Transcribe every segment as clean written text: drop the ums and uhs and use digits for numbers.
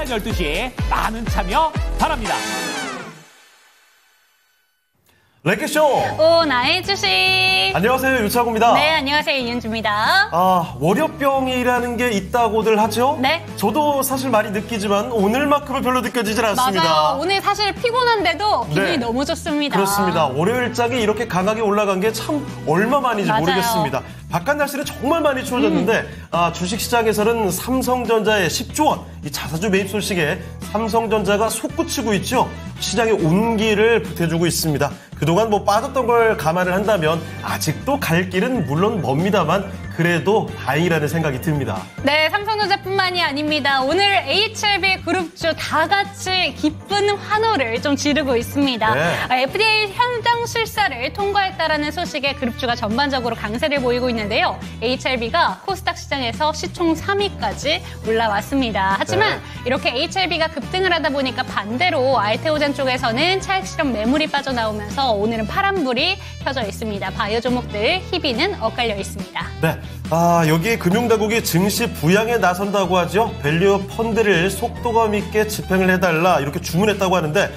오전 12시 많은 참여 바랍니다. 랭키쇼! 오나의 주식! 안녕하세요, 유창호입니다. 네, 안녕하세요, 이은주입니다. 월요병이라는 게 있다고들 하죠? 네. 저도 사실 많이 느끼지만 오늘만큼은 별로 느껴지질 않습니다. 맞아요. 오늘 사실 피곤한데도 기분이 네. 너무 좋습니다. 그렇습니다. 월요일장이 이렇게 강하게 올라간 게 참 얼마만인지 맞아요. 모르겠습니다. 바깥 날씨는 정말 많이 추워졌는데 주식시장에서는 삼성전자의 10조 원, 이 자사주 매입 소식에 삼성전자가 솟구치고 있죠. 시장의 온기를 보태주고 있습니다. 그동안 빠졌던 걸 감안을 한다면 아직도 갈 길은 물론 멉니다만 그래도 다행이라는 생각이 듭니다. 네, 삼성전자뿐만이 아닙니다. 오늘 HLB 그룹주 다 같이 기쁜 환호를 좀 지르고 있습니다. 네. FDA 현장 실사를 통과했다라는 소식에 그룹주가 전반적으로 강세를 보이고 있는데요. HLB가 코스닥 시장에서 시총 3위까지 올라왔습니다. 하지만 이렇게 HLB가 급등을 하다 보니까 반대로 알테오젠 쪽에서는 차익 실현 매물이 빠져나오면서 오늘은 파란불이 켜져 있습니다. 바이오 종목들 희비는 엇갈려 있습니다. 네. 여기 금융당국이 증시 부양에 나선다고 하죠. 밸류 펀드를 속도감 있게 집행을 해달라 이렇게 주문했다고 하는데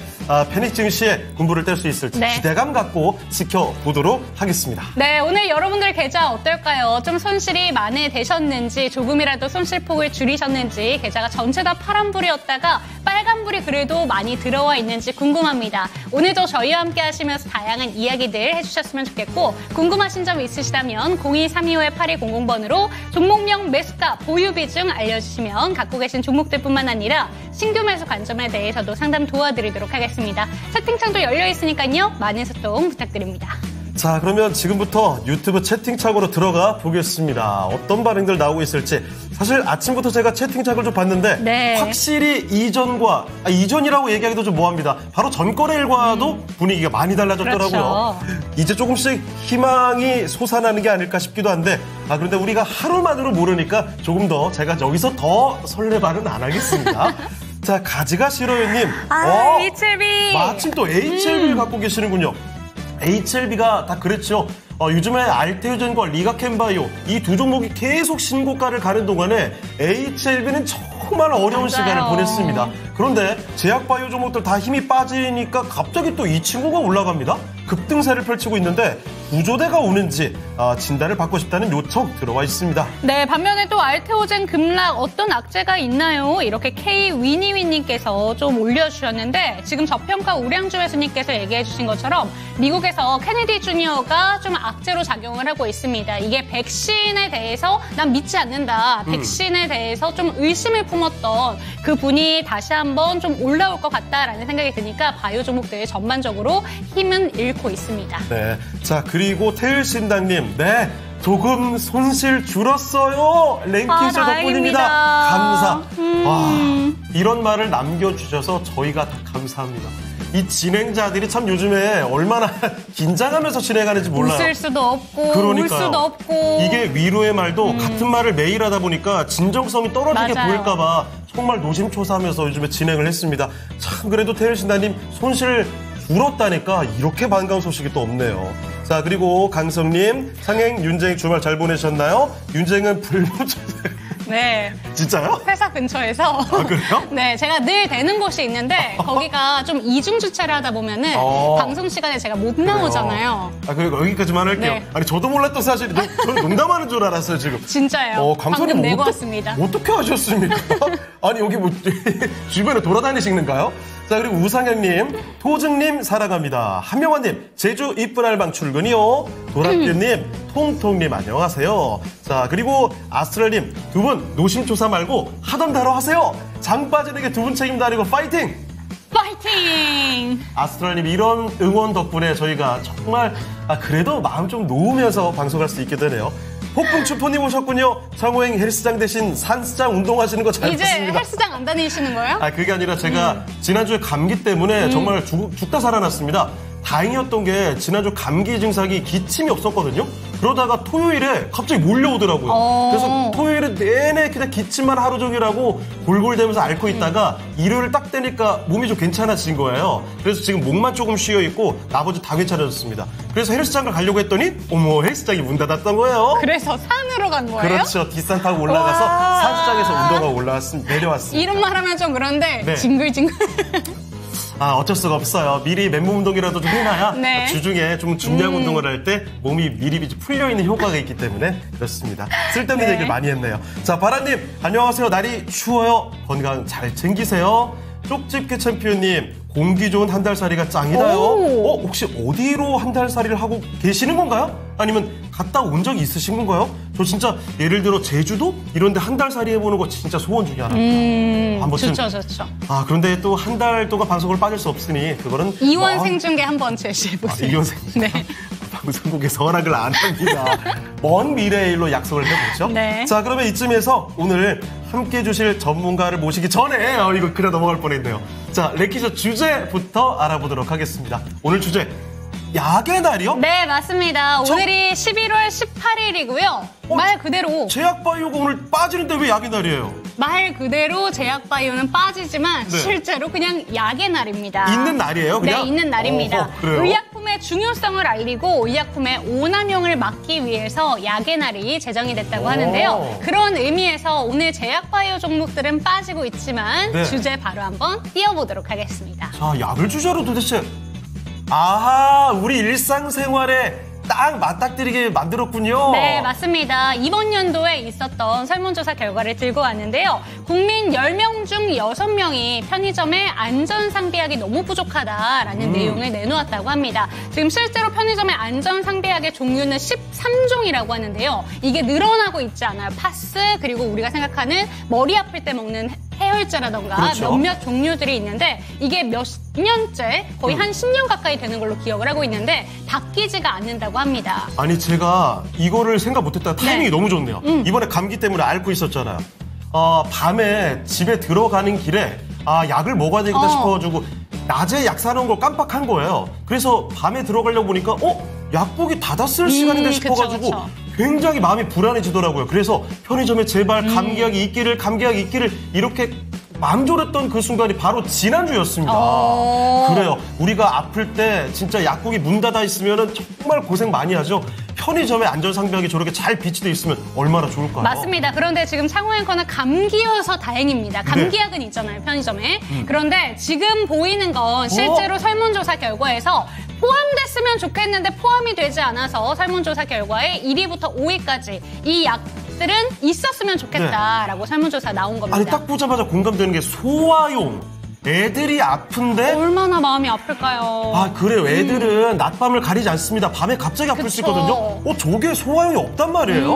패닉 증시에 군부를 뗄 수 있을지 네. 기대감 갖고 지켜보도록 하겠습니다. 네, 오늘 여러분들 계좌 어떨까요? 좀 손실이 만회되셨는지 조금이라도 손실폭을 줄이셨는지 계좌가 전체 다 파란불이었다가 빨간불이 그래도 많이 들어와 있는지 궁금합니다. 오늘도 저희와 함께 하시면서 다양한 이야기들 해주셨으면 좋겠고 궁금하신 점 있으시다면 02-325-8200번으로 종목명 매수가 보유 비중 알려주시면 갖고 계신 종목들뿐만 아니라 신규 매수 관점에 대해서도 상담 도와드리도록 하겠습니다. 채팅창도 열려 있으니까요. 많은 소통 부탁드립니다. 자, 그러면 지금부터 유튜브 채팅창으로 들어가 보겠습니다. 어떤 반응들 나오고 있을지. 사실 아침부터 제가 채팅창을 좀 봤는데 네. 확실히 이전이라고 얘기하기도 좀 뭐합니다. 바로 전거래일과도 분위기가 많이 달라졌더라고요. 그렇죠. 이제 조금씩 희망이 솟아나는 게 아닐까 싶기도 한데 그런데 우리가 하루만으로 모르니까 조금 더 제가 여기서 더 설레발은 안 하겠습니다. 자, 가지가 싫어요님. HLB. 마침 또 HLB를 갖고 계시는군요. HLB가 다 그랬죠. 요즘에 알테오젠과 리가켄바이오 이 두 종목이 계속 신고가를 가는 동안에 HLB는 정말 어려운 시간을 보냈습니다. 그런데 제약바이오 종목들 다 힘이 빠지니까 갑자기 또 이 친구가 올라갑니다. 급등세를 펼치고 있는데 구조대가 오는지 진단을 받고 싶다는 요청 들어와 있습니다. 네, 반면에 또 알테오젠 급락 어떤 악재가 있나요? 이렇게 K위니위님께서 좀 올려주셨는데 지금 저평가 우량주 회수님께서 얘기해 주신 것처럼 미국에서 케네디 주니어가 좀 악재로 작용을 하고 있습니다. 이게 백신에 대해서 난 믿지 않는다. 백신에 대해서 좀 의심을 품었던 그 분이 다시 한번 좀 올라올 것 같다라는 생각이 드니까 바이오 종목들 전반적으로 힘은 잃고 있습니다. 네, 자 그리고 태일신당님, 네. 조금 손실 줄었어요. 랭킹쇼 덕분입니다. 감사. 이런 말을 남겨주셔서 저희가 다 감사합니다. 이 진행자들이 참 요즘에 얼마나 긴장하면서 진행하는지 몰라요. 웃을 수도 없고 그러니까요. 울 수도 없고. 이게 위로의 말도 같은 말을 매일 하다 보니까 진정성이 떨어지게 맞아요. 보일까 봐 정말 노심초사하면서 요즘에 진행을 했습니다. 참 그래도 태일신당님 손실 줄었다니까 이렇게 반가운 소식이 또 없네요. 자, 그리고 강성님, 상행, 윤쟁 주말 잘 보내셨나요? 윤쟁은 불모초생. 네. 진짜요? 회사 근처에서. 그래요? 네, 제가 늘 되는 곳이 있는데 거기가 좀 이중 주차를 하다 보면은 방송 시간에 제가 못 나오잖아요. 그리고 여기까지만 할게요. 네. 아니, 저도 몰랐던 사실이 저는 농담하는 줄 알았어요, 지금. 진짜예요. 강성님 방금 내고 왔습니다. 어떻게 하셨습니까? 아니, 여기 주변에 돌아다니시는가요? 자, 그리고 우상현님, 토증님 사랑합니다. 한명환님, 제주 이쁜 알방 출근이요. 도라뷰님, 통통님 안녕하세요. 자, 그리고 아스트랄님, 두 분 노심초사 말고 하던 대로 하세요. 장 빠지는 두 분 책임도 아니고 파이팅! 파이팅! 아스트랄님 이런 응원 덕분에 저희가 정말 그래도 마음 좀 놓으면서 방송할 수 있게 되네요. 폭풍추포님 오셨군요. 창호행 헬스장 대신 산스장 운동하시는 거 잘 봤습니다. 이제 헬스장 안 다니시는 거예요? 그게 아니라 제가 지난주에 감기 때문에 정말 죽다 살아났습니다. 다행이었던 게 지난주 감기 증상이 기침이 없었거든요. 그러다가 토요일에 갑자기 몰려오더라고요. 그래서 토요일에 내내 그냥 기침만 하루 종일 하고 골골대면서 앓고 있다가 일요일 딱 되니까 몸이 좀 괜찮아진 거예요. 그래서 지금 목만 조금 쉬어 있고 나머지 다 괜찮아졌습니다. 그래서 헬스장을 가려고 했더니 어머 헬스장이 문 닫았던 거예요. 그래서 산으로 간 거예요? 그렇죠. 뒷산 타고 올라가서 산수장에서 운동하고 내려왔습니다. 이런 말 하면 좀 그런데 네. 징글징글. 아, 어쩔 수가 없어요. 미리 맨몸 운동이라도 좀 해놔야 네. 주중에 좀 중량 운동을 할 때 몸이 미리 풀려있는 효과가 있기 때문에 그렇습니다. 쓸데없는 네. 얘기를 많이 했네요. 자, 바라님 안녕하세요. 날이 추워요. 건강 잘 챙기세요. 쪽집게 챔피언님 공기 좋은 한 달살이가 짱이다요. 혹시 어디로 한 달살이를 하고 계시는 건가요? 아니면 갔다 온 적이 있으신 건가요? 저 진짜 예를 들어 제주도 이런 데 한 달살이 해보는 거 진짜 소원 중에 하나입니다. 한번쯤. 좋죠. 아, 그런데 또 한 달 동안 방송을 빠질 수 없으니 그거는 이원생 중에 한번 제시해보세요. 이원생 네. 방송국에서 허락을 안 합니다. 먼 미래의 일로 약속을 해보죠. 네. 자, 그러면 이쯤에서 오늘 함께 해주실 전문가를 모시기 전에 이거 그냥 넘어갈 뻔했네요. 자, 랭키쇼 주제부터 알아보도록 하겠습니다. 오늘 주제 약의 날이요? 네, 맞습니다. 오늘이 11월 18일이고요. 말 그대로 제약바이오가 오늘 빠지는데 왜 약의 날이에요? 말 그대로 제약바이오는 빠지지만 네. 실제로 그냥 약의 날입니다. 있는 날이에요, 그냥? 네, 있는 날입니다. 어허, 그래요? 의약품의 중요성을 알리고 의약품의 오남용을 막기 위해서 약의 날이 제정이 됐다고 하는데요. 그런 의미에서 오늘 제약바이오 종목들은 빠지고 있지만 네. 주제 바로 한번 띄워보도록 하겠습니다. 자, 약을 주제로 도대체 아하, 우리 일상생활에 딱 맞닥뜨리게 만들었군요. 네, 맞습니다. 이번 연도에 있었던 설문조사 결과를 들고 왔는데요. 국민 10명 중 6명이 편의점에 안전상비약이 너무 부족하다라는 내용을 내놓았다고 합니다. 지금 실제로 편의점의 안전상비약의 종류는 13종이라고 하는데요. 이게 늘어나고 있지 않아요. 파스, 그리고 우리가 생각하는 머리 아플 때 먹는 해열제라던가 그렇죠. 몇몇 종류들이 있는데 이게 몇 년째 거의 한 10년 가까이 되는 걸로 기억을 하고 있는데 바뀌지가 않는다고 합니다. 아니, 제가 이거를 생각 못했다가 타이밍이 네. 너무 좋네요. 이번에 감기 때문에 앓고 있었잖아요. 밤에 집에 들어가는 길에 약을 먹어야 되겠다 싶어가지고 낮에 약 사놓은 걸 깜빡한 거예요. 그래서 밤에 들어가려고 보니까 약국이 닫았을 시간인데 싶어가지고 그쵸. 굉장히 마음이 불안해지더라고요. 그래서 편의점에 제발 감기약이 있기를 이렇게 마음 졸였던 그 순간이 바로 지난주였습니다. 그래요. 우리가 아플 때 진짜 약국이 문 닫아 있으면 정말 고생 많이 하죠. 편의점에 안전상비약이 저렇게 잘 비치돼 있으면 얼마나 좋을까요? 맞습니다. 그런데 지금 창호 앵커는 감기여서 다행입니다. 감기약은 있잖아요, 편의점에. 그런데 지금 보이는 건 실제로 설문조사 결과에서 포함됐으면 좋겠는데 포함이 되지 않아서 설문조사 결과에 1위부터 5위까지 이 약들은 있었으면 좋겠다라고 설문조사 나온 겁니다. 아니, 딱 보자마자 공감되는 게 소화용. 애들이 아픈데 얼마나 마음이 아플까요? 그래요. 애들은 낮밤을 가리지 않습니다. 밤에 갑자기 아플 수 그쵸. 있거든요. 저게 소화용이 없단 말이에요.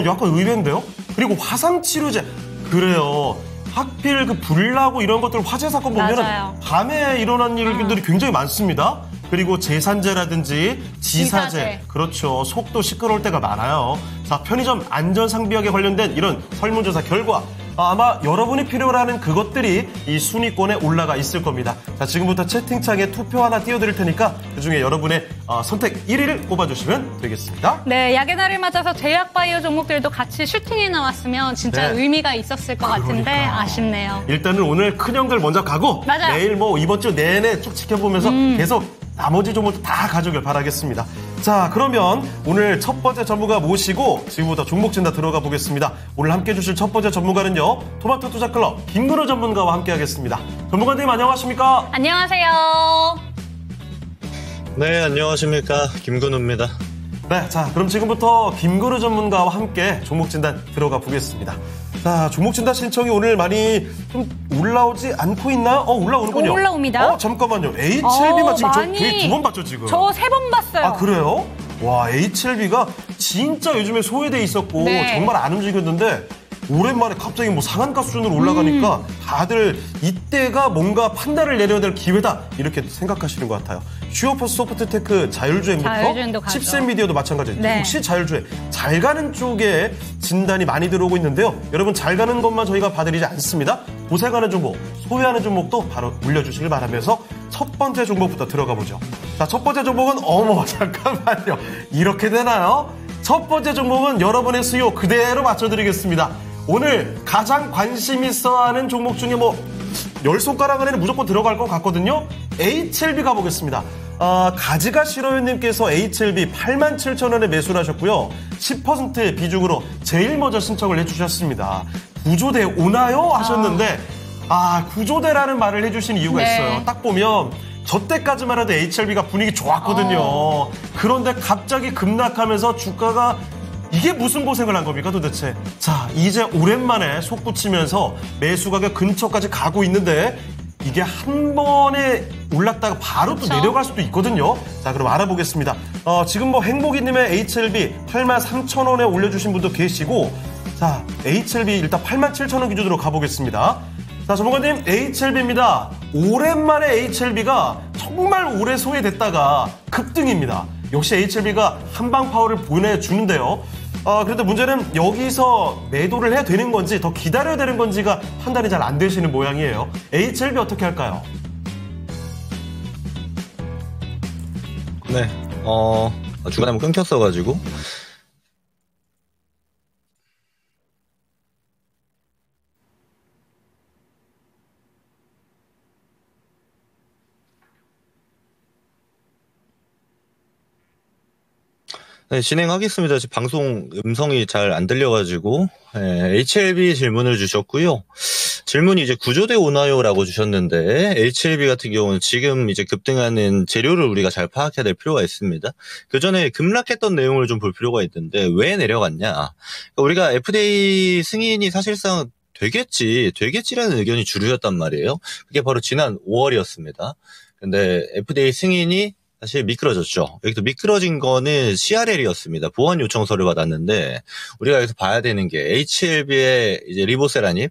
약간 의외인데요. 그리고 화상치료제. 그래요. 하필 그 불나고 이런 것들 화재 사건 보면 맞아요. 밤에 일어난 일들이 굉장히 많습니다. 그리고 제산제라든지 지사제. 그렇죠. 속도 시끄러울 때가 많아요. 자, 편의점 안전상비약에 관련된 이런 설문조사 결과 아마 여러분이 필요로 하는 그것들이 이 순위권에 올라가 있을 겁니다. 자, 지금부터 채팅창에 투표 하나 띄워드릴 테니까 그중에 여러분의 선택 1위를 꼽아주시면 되겠습니다. 네, 약의 날을 맞아서 제약바이오 종목들도 같이 슈팅에 나왔으면 진짜 네. 의미가 있었을 것 같은데 그러니까요. 아쉽네요. 일단은 오늘 큰형들 먼저 가고 맞아요. 내일 이번 주 내내 쭉 지켜보면서 계속 나머지 종목도 다 가져오길 바라겠습니다. 자, 그러면 오늘 첫 번째 전문가 모시고 지금부터 종목 진단 들어가 보겠습니다. 오늘 함께 해주실 첫 번째 전문가는요. 토마토 투자클럽 김근우 전문가와 함께 하겠습니다. 전문가님 안녕하십니까? 안녕하세요. 네, 안녕하십니까. 김근우입니다. 네, 자, 그럼 지금부터 김근우 전문가와 함께 종목 진단 들어가 보겠습니다. 자, 종목 진단 신청이 오늘 많이 좀 올라오지 않고 있나요? 올라오는군요. 올라옵니다. 잠깐만요. HLB만 지금 많이. 저희 2번 봤죠, 지금? 저 3번 봤어요. 그래요? 와, HLB가 진짜 요즘에 소외돼 있었고 네. 정말 안 움직였는데 오랜만에 갑자기 상한가 수준으로 올라가니까 다들 이때가 뭔가 판단을 내려야 될 기회다 이렇게 생각하시는 것 같아요. 슈어퍼스 소프트테크 자율주행부터 자율주행도 가죠. 칩셋 미디어도 마찬가지예요. 네. 혹시 자율주행 잘 가는 쪽에 진단이 많이 들어오고 있는데요. 여러분 잘 가는 것만 저희가 봐드리지 않습니다. 고생하는 종목, 소외하는 종목도 바로 올려주시길 바라면서 첫 번째 종목부터 들어가 보죠. 자, 첫 번째 종목은 잠깐만요. 이렇게 되나요? 첫 번째 종목은 여러분의 수요 그대로 맞춰드리겠습니다. 오늘 가장 관심 있어 하는 종목 중에 10손가락 안에는 무조건 들어갈 것 같거든요. HLB 가보겠습니다. 가지가 싫어요님께서 HLB 87,000원에 매수를 하셨고요. 10%의 비중으로 제일 먼저 신청을 해주셨습니다. 구조대 오나요? 하셨는데 구조대라는 말을 해주신 이유가 있어요. 딱 보면 저 때까지만 해도 HLB가 분위기 좋았거든요. 그런데 갑자기 급락하면서 주가가 이게 무슨 고생을 한 겁니까 도대체. 자, 이제 오랜만에 솟구치면서 매수 가격 근처까지 가고 있는데 이게 한 번에 올랐다가 바로 또 내려갈 수도 있거든요. 자, 그럼 알아보겠습니다. 지금 행복이님의 HLB 83,000원에 올려주신 분도 계시고, 자, HLB 일단 87,000원 기준으로 가보겠습니다. 자, 전문가님, HLB입니다. 오랜만에 HLB가 정말 오래 소외됐다가 급등입니다. 역시 HLB가 한방 파워를 보내주는데요. 그런데 문제는 여기서 매도를 해야 되는 건지 더 기다려야 되는 건지가 판단이 잘 안 되시는 모양이에요. HLB 어떻게 할까요? 네, 중간에 한번 끊겼어가지고. 네, 진행하겠습니다. 지금 방송 음성이 잘 안 들려가지고, HLB 질문을 주셨고요. 질문이 이제 구조대 오나요라고 주셨는데, HLB 같은 경우는 지금 이제 급등하는 재료를 우리가 잘 파악해야 될 필요가 있습니다. 그 전에 급락했던 내용을 좀 볼 필요가 있는데, 왜 내려갔냐. 그러니까 우리가 FDA 승인이 사실상 되겠지라는 의견이 주류였단 말이에요. 그게 바로 지난 5월이었습니다. 근데 FDA 승인이 사실 미끄러졌죠. 여기도 미끄러진 거는 CRL이었습니다. 보완 요청서를 받았는데 우리가 여기서 봐야 되는 게 HLB의 이제 리보세라닙,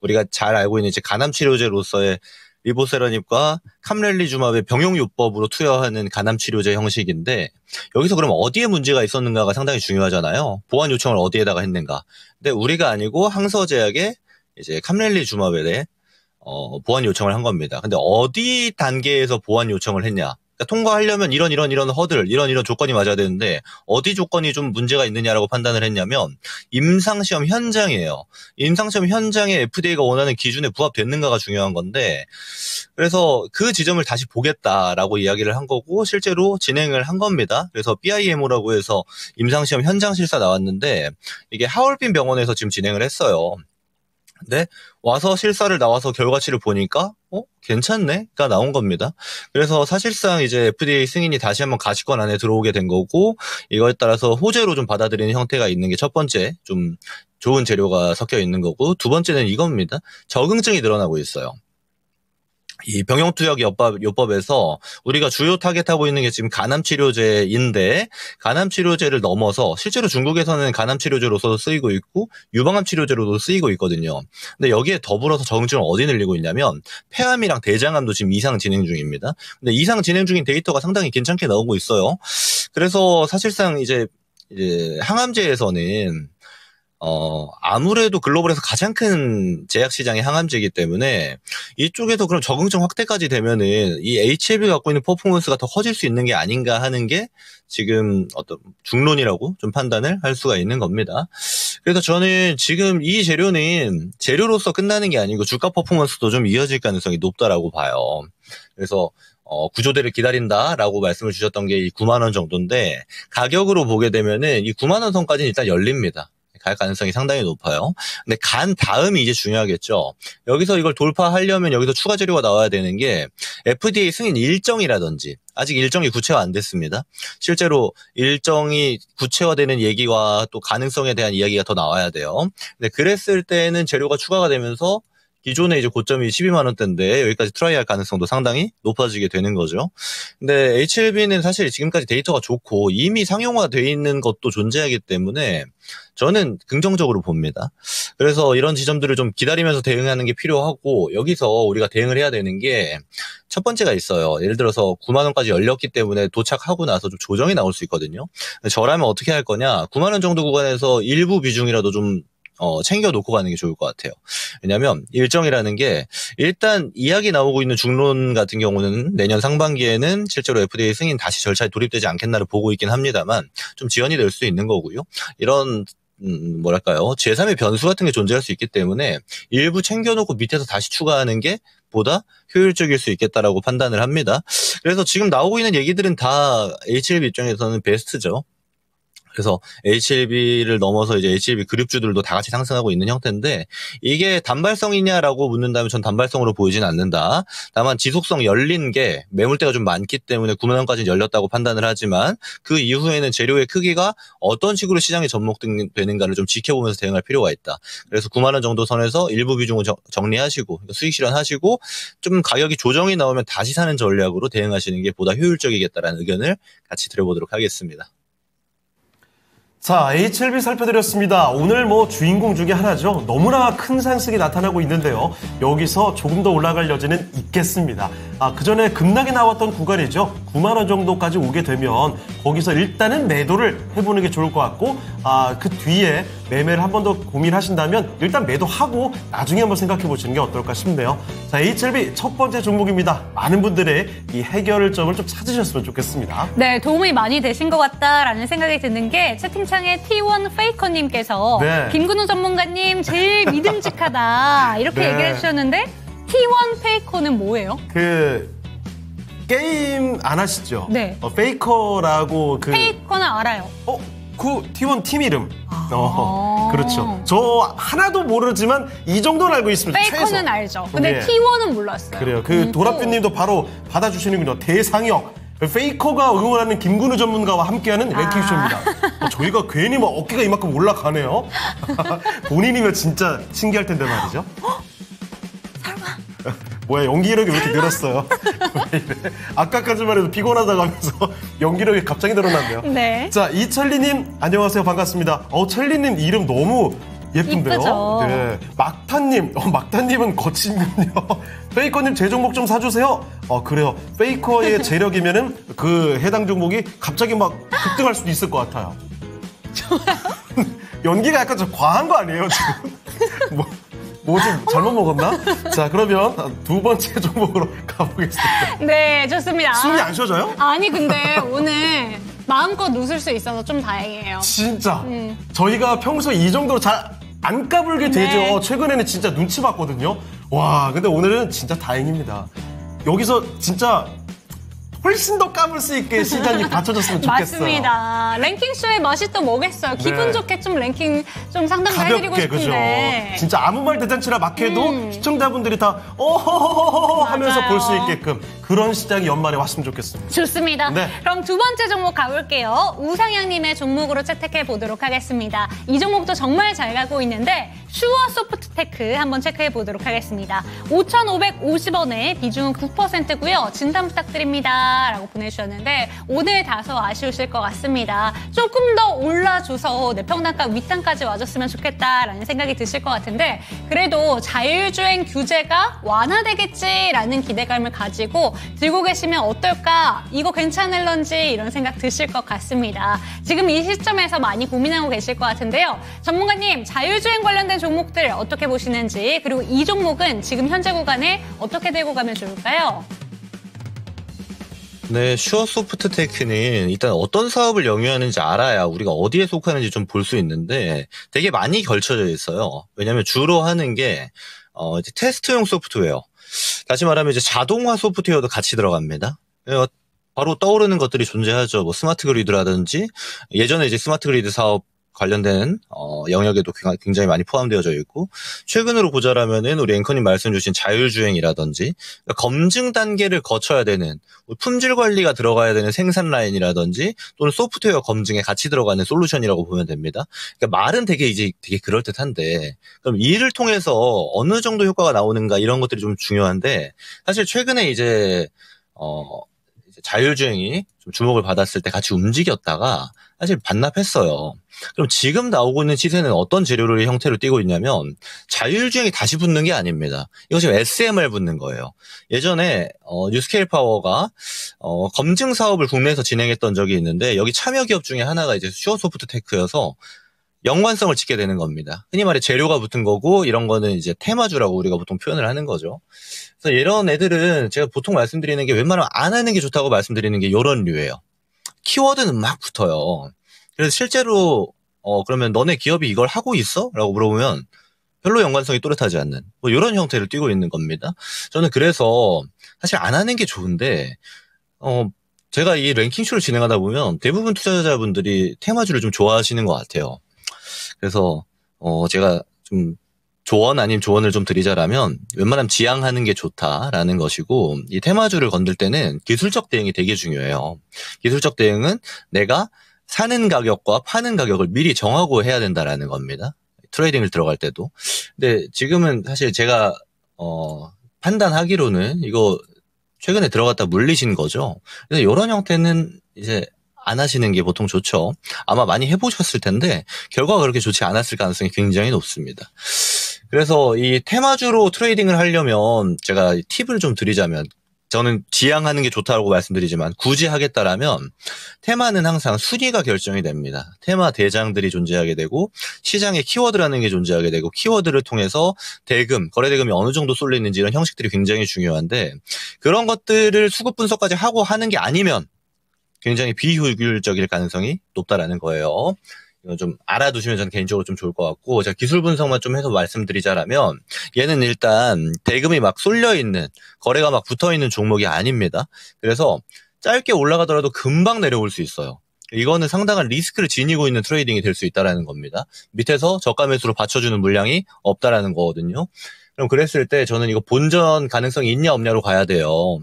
우리가 잘 알고 있는 이제 간암 치료제로서의 리보세라닙과 캄렐리주맙의 병용요법으로 투여하는 간암 치료제 형식인데 여기서 그럼 어디에 문제가 있었는가가 상당히 중요하잖아요. 보완 요청을 어디에다가 했는가. 근데 우리가 아니고 항서제약의 이제 캄렐리주맙에 대해 보완 요청을 한 겁니다. 근데 어디 단계에서 보완 요청을 했냐? 그러니까 통과하려면 이런 허들, 이런 조건이 맞아야 되는데 어디 조건이 좀 문제가 있느냐라고 판단을 했냐면 임상시험 현장이에요. 임상시험 현장에 FDA가 원하는 기준에 부합됐는가가 중요한 건데 그래서 그 지점을 다시 보겠다라고 이야기를 한 거고 실제로 진행을 한 겁니다. 그래서 BIMO라고 해서 임상시험 현장 실사 나왔는데 이게 하얼빈 병원에서 지금 진행을 했어요. 근데 와서 실사를 나와서 결과치를 보니까 괜찮네가 나온 겁니다. 그래서 사실상 이제 FDA 승인이 다시 한번 가시권 안에 들어오게 된 거고 이거에 따라서 호재로 좀 받아들이는 형태가 있는 게 첫 번째 좀 좋은 재료가 섞여 있는 거고 두 번째는 이겁니다. 적응증이 늘어나고 있어요. 이 병용투약 요법에서 우리가 주요 타겟하고 있는 게 지금 간암치료제인데 간암치료제를 넘어서 실제로 중국에서는 간암치료제로서도 쓰이고 있고 유방암치료제로도 쓰이고 있거든요. 근데 여기에 더불어서 적응증을 어디 늘리고 있냐면 폐암이랑 대장암도 지금 이상 진행 중입니다. 근데 이상 진행 중인 데이터가 상당히 괜찮게 나오고 있어요. 그래서 사실상 이제 항암제에서는 아무래도 글로벌에서 가장 큰 제약 시장이 항암제이기 때문에 이쪽에서 그럼 적응증 확대까지 되면은 이 HLB 갖고 있는 퍼포먼스가 더 커질 수 있는 게 아닌가 하는 게 지금 어떤 중론이라고 좀 판단을 할 수가 있는 겁니다. 그래서 저는 지금 이 재료는 재료로서 끝나는 게 아니고 주가 퍼포먼스도 좀 이어질 가능성이 높다라고 봐요. 그래서 구조대를 기다린다라고 말씀을 주셨던 게 이 9만 원 정도인데 가격으로 보게 되면은 이 9만 원 선까지는 일단 열립니다. 갈 가능성이 상당히 높아요. 근데 간 다음이 이제 중요하겠죠. 여기서 이걸 돌파하려면 여기서 추가 재료가 나와야 되는 게 FDA 승인 일정이라든지 아직 일정이 구체화 안 됐습니다. 실제로 일정이 구체화되는 얘기와 또 가능성에 대한 이야기가 더 나와야 돼요. 근데 그랬을 때는 재료가 추가가 되면서 기존에 이제 고점이 12만 원대인데 여기까지 트라이할 가능성도 상당히 높아지게 되는 거죠. 근데 HLB는 사실 지금까지 데이터가 좋고 이미 상용화되어 있는 것도 존재하기 때문에 저는 긍정적으로 봅니다. 그래서 이런 지점들을 좀 기다리면서 대응하는 게 필요하고 여기서 우리가 대응을 해야 되는 게 첫 번째가 있어요. 예를 들어서 9만 원까지 열렸기 때문에 도착하고 나서 좀 조정이 나올 수 있거든요. 저라면 어떻게 할 거냐. 9만 원 정도 구간에서 일부 비중이라도 좀 챙겨 놓고 가는 게 좋을 것 같아요. 왜냐하면 일정이라는 게 일단 이야기 나오고 있는 중론 같은 경우는 내년 상반기에는 실제로 FDA 승인 다시 절차에 돌입되지 않겠나를 보고 있긴 합니다만 좀 지연이 될 수 있는 거고요. 이런 뭐랄까요, 제3의 변수 같은 게 존재할 수 있기 때문에 일부 챙겨놓고 밑에서 다시 추가하는 게 보다 효율적일 수 있겠다라고 판단을 합니다. 그래서 지금 나오고 있는 얘기들은 다 HLB 입장에서는 베스트죠. 그래서 HLB를 넘어서 이제 HLB 그룹주들도 다 같이 상승하고 있는 형태인데, 이게 단발성이냐라고 묻는다면 전 단발성으로 보이진 않는다. 다만 지속성 열린 게 매물대가 좀 많기 때문에 9만 원까지는 열렸다고 판단을 하지만 그 이후에는 재료의 크기가 어떤 식으로 시장에 접목되는가를 좀 지켜보면서 대응할 필요가 있다. 그래서 9만 원 정도 선에서 일부 비중을 정리하시고 수익 실현하시고 좀 가격이 조정이 나오면 다시 사는 전략으로 대응하시는 게 보다 효율적이겠다라는 의견을 같이 드려보도록 하겠습니다. 자, HLB 살펴드렸습니다. 오늘 주인공 중에 하나죠. 너무나 큰 상승이 나타나고 있는데요. 여기서 조금 더 올라갈 여지는 있겠습니다. 그 전에 급락이 나왔던 구간이죠. 9만 원 정도까지 오게 되면 거기서 일단은 매도를 해보는 게 좋을 것 같고, 그 뒤에 매매를 한 번 더 고민하신다면 일단 매도하고 나중에 한번 생각해 보시는 게 어떨까 싶네요. 자, HLB 첫 번째 종목입니다. 많은 분들의 이 해결점을 좀 찾으셨으면 좋겠습니다. 네, 도움이 많이 되신 것 같다라는 생각이 드는 게 채팅창에 T1 페이커님께서 네. 김근우 전문가님 제일 믿음직하다 이렇게 네. 얘기를 해주셨는데, T1 페이커는 뭐예요? 게임 안 하시죠? 네. 페이커라고 페이커는 알아요. 그 T1 팀 이름. 그렇죠. 저 하나도 모르지만 이 정도는 알고 있습니다. 페이커는 최소. 알죠. 근데 네. T1은 몰랐어요. 그래요. 도라피님도 바로 받아주시는군요. 대상역. 페이커가 응원하는 김근우 전문가와 함께하는 랭킹쇼입니다. 저희가 괜히 어깨가 이만큼 올라가네요. 본인이면 진짜 신기할 텐데 말이죠. 뭐야, 연기력이 왜 이렇게 늘었어요? 아까까지만 해도 피곤하다고 하면서 연기력이 갑자기 늘어났네요. 네. 자, 이철리님, 안녕하세요. 반갑습니다. 철리님 이름 너무 예쁜데요? 이쁘죠. 네. 막타님, 막타님은 거친군요. 페이커님 제 종목 좀 사주세요. 그래요. 페이커의 재력이면은 그 해당 종목이 갑자기 급등할 수도 있을 것 같아요. 연기가 약간 좀 과한 거 아니에요, 지금? 뭐 좀 잘못 먹었나? 자, 그러면 두 번째 종목으로 가보겠습니다. 네, 좋습니다. 숨이 안 쉬어져요? 아니, 근데 오늘 마음껏 웃을 수 있어서 좀 다행이에요. 진짜. 저희가 평소 이 정도로 잘 안 까불게 되죠. 네. 최근에는 진짜 눈치 봤거든요. 와, 근데 오늘은 진짜 다행입니다. 여기서 진짜 훨씬 더 까불 수 있게 시장이 받쳐줬으면 좋겠어요. 맞습니다. 랭킹쇼의 맛이 또 뭐겠어요. 기분 네. 좋게 좀 랭킹 좀 상담도 해드리고 가볍게, 싶은데. 그죠. 진짜 아무 말 대잔치나 막 해도 시청자분들이 다 어허허허허 하면서 맞아요. 볼 수 있게끔 그런 시장이 연말에 왔으면 좋겠습니다. 좋습니다. 네. 그럼 두 번째 종목 가볼게요. 우상향님의 종목으로 채택해 보도록 하겠습니다. 이 종목도 정말 잘 가고 있는데 슈어 소프트테크 한번 체크해 보도록 하겠습니다. 5,550원에 비중은 9%고요. 진단 부탁드립니다. 라고 보내주셨는데 오늘 다소 아쉬우실 것 같습니다. 조금 더 올라줘서 내 평단가 윗단까지 와줬으면 좋겠다라는 생각이 드실 것 같은데, 그래도 자율주행 규제가 완화되겠지라는 기대감을 가지고 들고 계시면 어떨까? 이거 괜찮을런지 이런 생각 드실 것 같습니다. 지금 이 시점에서 많이 고민하고 계실 것 같은데요. 전문가님, 자율주행 관련된 종목들 어떻게 보시는지, 그리고 이 종목은 지금 현재 구간에 어떻게 들고 가면 좋을까요? 네, 슈어소프트테크는 일단 어떤 사업을 영위하는지 알아야 우리가 어디에 속하는지 좀 볼 수 있는데 되게 많이 걸쳐져 있어요. 왜냐하면 주로 하는 게 이제 테스트용 소프트웨어. 다시 말하면 이제 자동화 소프트웨어도 같이 들어갑니다. 바로 떠오르는 것들이 존재하죠. 뭐 스마트 그리드라든지 예전에 이제 스마트 그리드 사업 관련된 영역에도 굉장히 많이 포함되어져 있고, 최근으로 보자라면은 우리 앵커님 말씀 주신 자율주행이라든지 그러니까 검증 단계를 거쳐야 되는 품질 관리가 들어가야 되는 생산 라인이라든지 또는 소프트웨어 검증에 같이 들어가는 솔루션이라고 보면 됩니다. 그러니까 말은 되게 그럴듯한데 그럼 이를 통해서 어느 정도 효과가 나오는가 이런 것들이 좀 중요한데, 사실 최근에 이제 자율주행이 좀 주목을 받았을 때 같이 움직였다가 사실 반납했어요. 그럼 지금 나오고 있는 시세는 어떤 재료를 형태로 띄고 있냐면 자율주행이 다시 붙는 게 아닙니다. 이거 지금 SMR 붙는 거예요. 예전에 뉴스케일 파워가 검증 사업을 국내에서 진행했던 적이 있는데 여기 참여 기업 중에 하나가 이제 슈어소프트테크여서 연관성을 짓게 되는 겁니다. 흔히 말해 재료가 붙은 거고 이런 거는 이제 테마주라고 우리가 보통 표현을 하는 거죠. 그래서 이런 애들은 제가 보통 말씀드리는 게 웬만하면 안 하는 게 좋다고 말씀드리는 게 이런 류예요. 키워드는 막 붙어요. 그래서 실제로 그러면 너네 기업이 이걸 하고 있어? 라고 물어보면 별로 연관성이 또렷하지 않는 뭐 이런 형태를 띠고 있는 겁니다. 저는 그래서 사실 안 하는 게 좋은데 제가 이 랭킹쇼를 진행하다 보면 대부분 투자자분들이 테마주를 좀 좋아하시는 것 같아요. 그래서 제가 좀 조언 아닌 조언을 좀 드리자라면 웬만하면 지양하는 게 좋다라는 것이고 이 테마주를 건들 때는 기술적 대응이 되게 중요해요. 기술적 대응은 내가 사는 가격과 파는 가격을 미리 정하고 해야 된다라는 겁니다. 트레이딩을 들어갈 때도. 근데 지금은 사실 제가 판단하기로는 이거 최근에 들어갔다 물리신 거죠. 그래서 이런 형태는 이제 안 하시는 게 보통 좋죠. 아마 많이 해보셨을 텐데 결과가 그렇게 좋지 않았을 가능성이 굉장히 높습니다. 그래서 이 테마주로 트레이딩을 하려면 제가 팁을 좀 드리자면 저는 지향하는 게 좋다고 말씀드리지만 굳이 하겠다라면 테마는 항상 순위가 결정이 됩니다. 테마 대장들이 존재하게 되고 시장에 키워드라는 게 존재하게 되고 키워드를 통해서 대금, 거래대금이 어느 정도 쏠리는지 이런 형식들이 굉장히 중요한데 그런 것들을 수급 분석까지 하고 하는 게 아니면 굉장히 비효율적일 가능성이 높다라는 거예요. 이거 좀 알아두시면 저는 개인적으로 좀 좋을 것 같고 제가 기술 분석만 좀 해서 말씀드리자라면 얘는 일단 대금이 막 쏠려있는 거래가 막 붙어있는 종목이 아닙니다. 그래서 짧게 올라가더라도 금방 내려올 수 있어요. 이거는 상당한 리스크를 지니고 있는 트레이딩이 될 수 있다는 겁니다. 밑에서 저가 매수로 받쳐주는 물량이 없다라는 거거든요. 그럼 그랬을 때 저는 이거 본전 가능성이 있냐 없냐로 가야 돼요.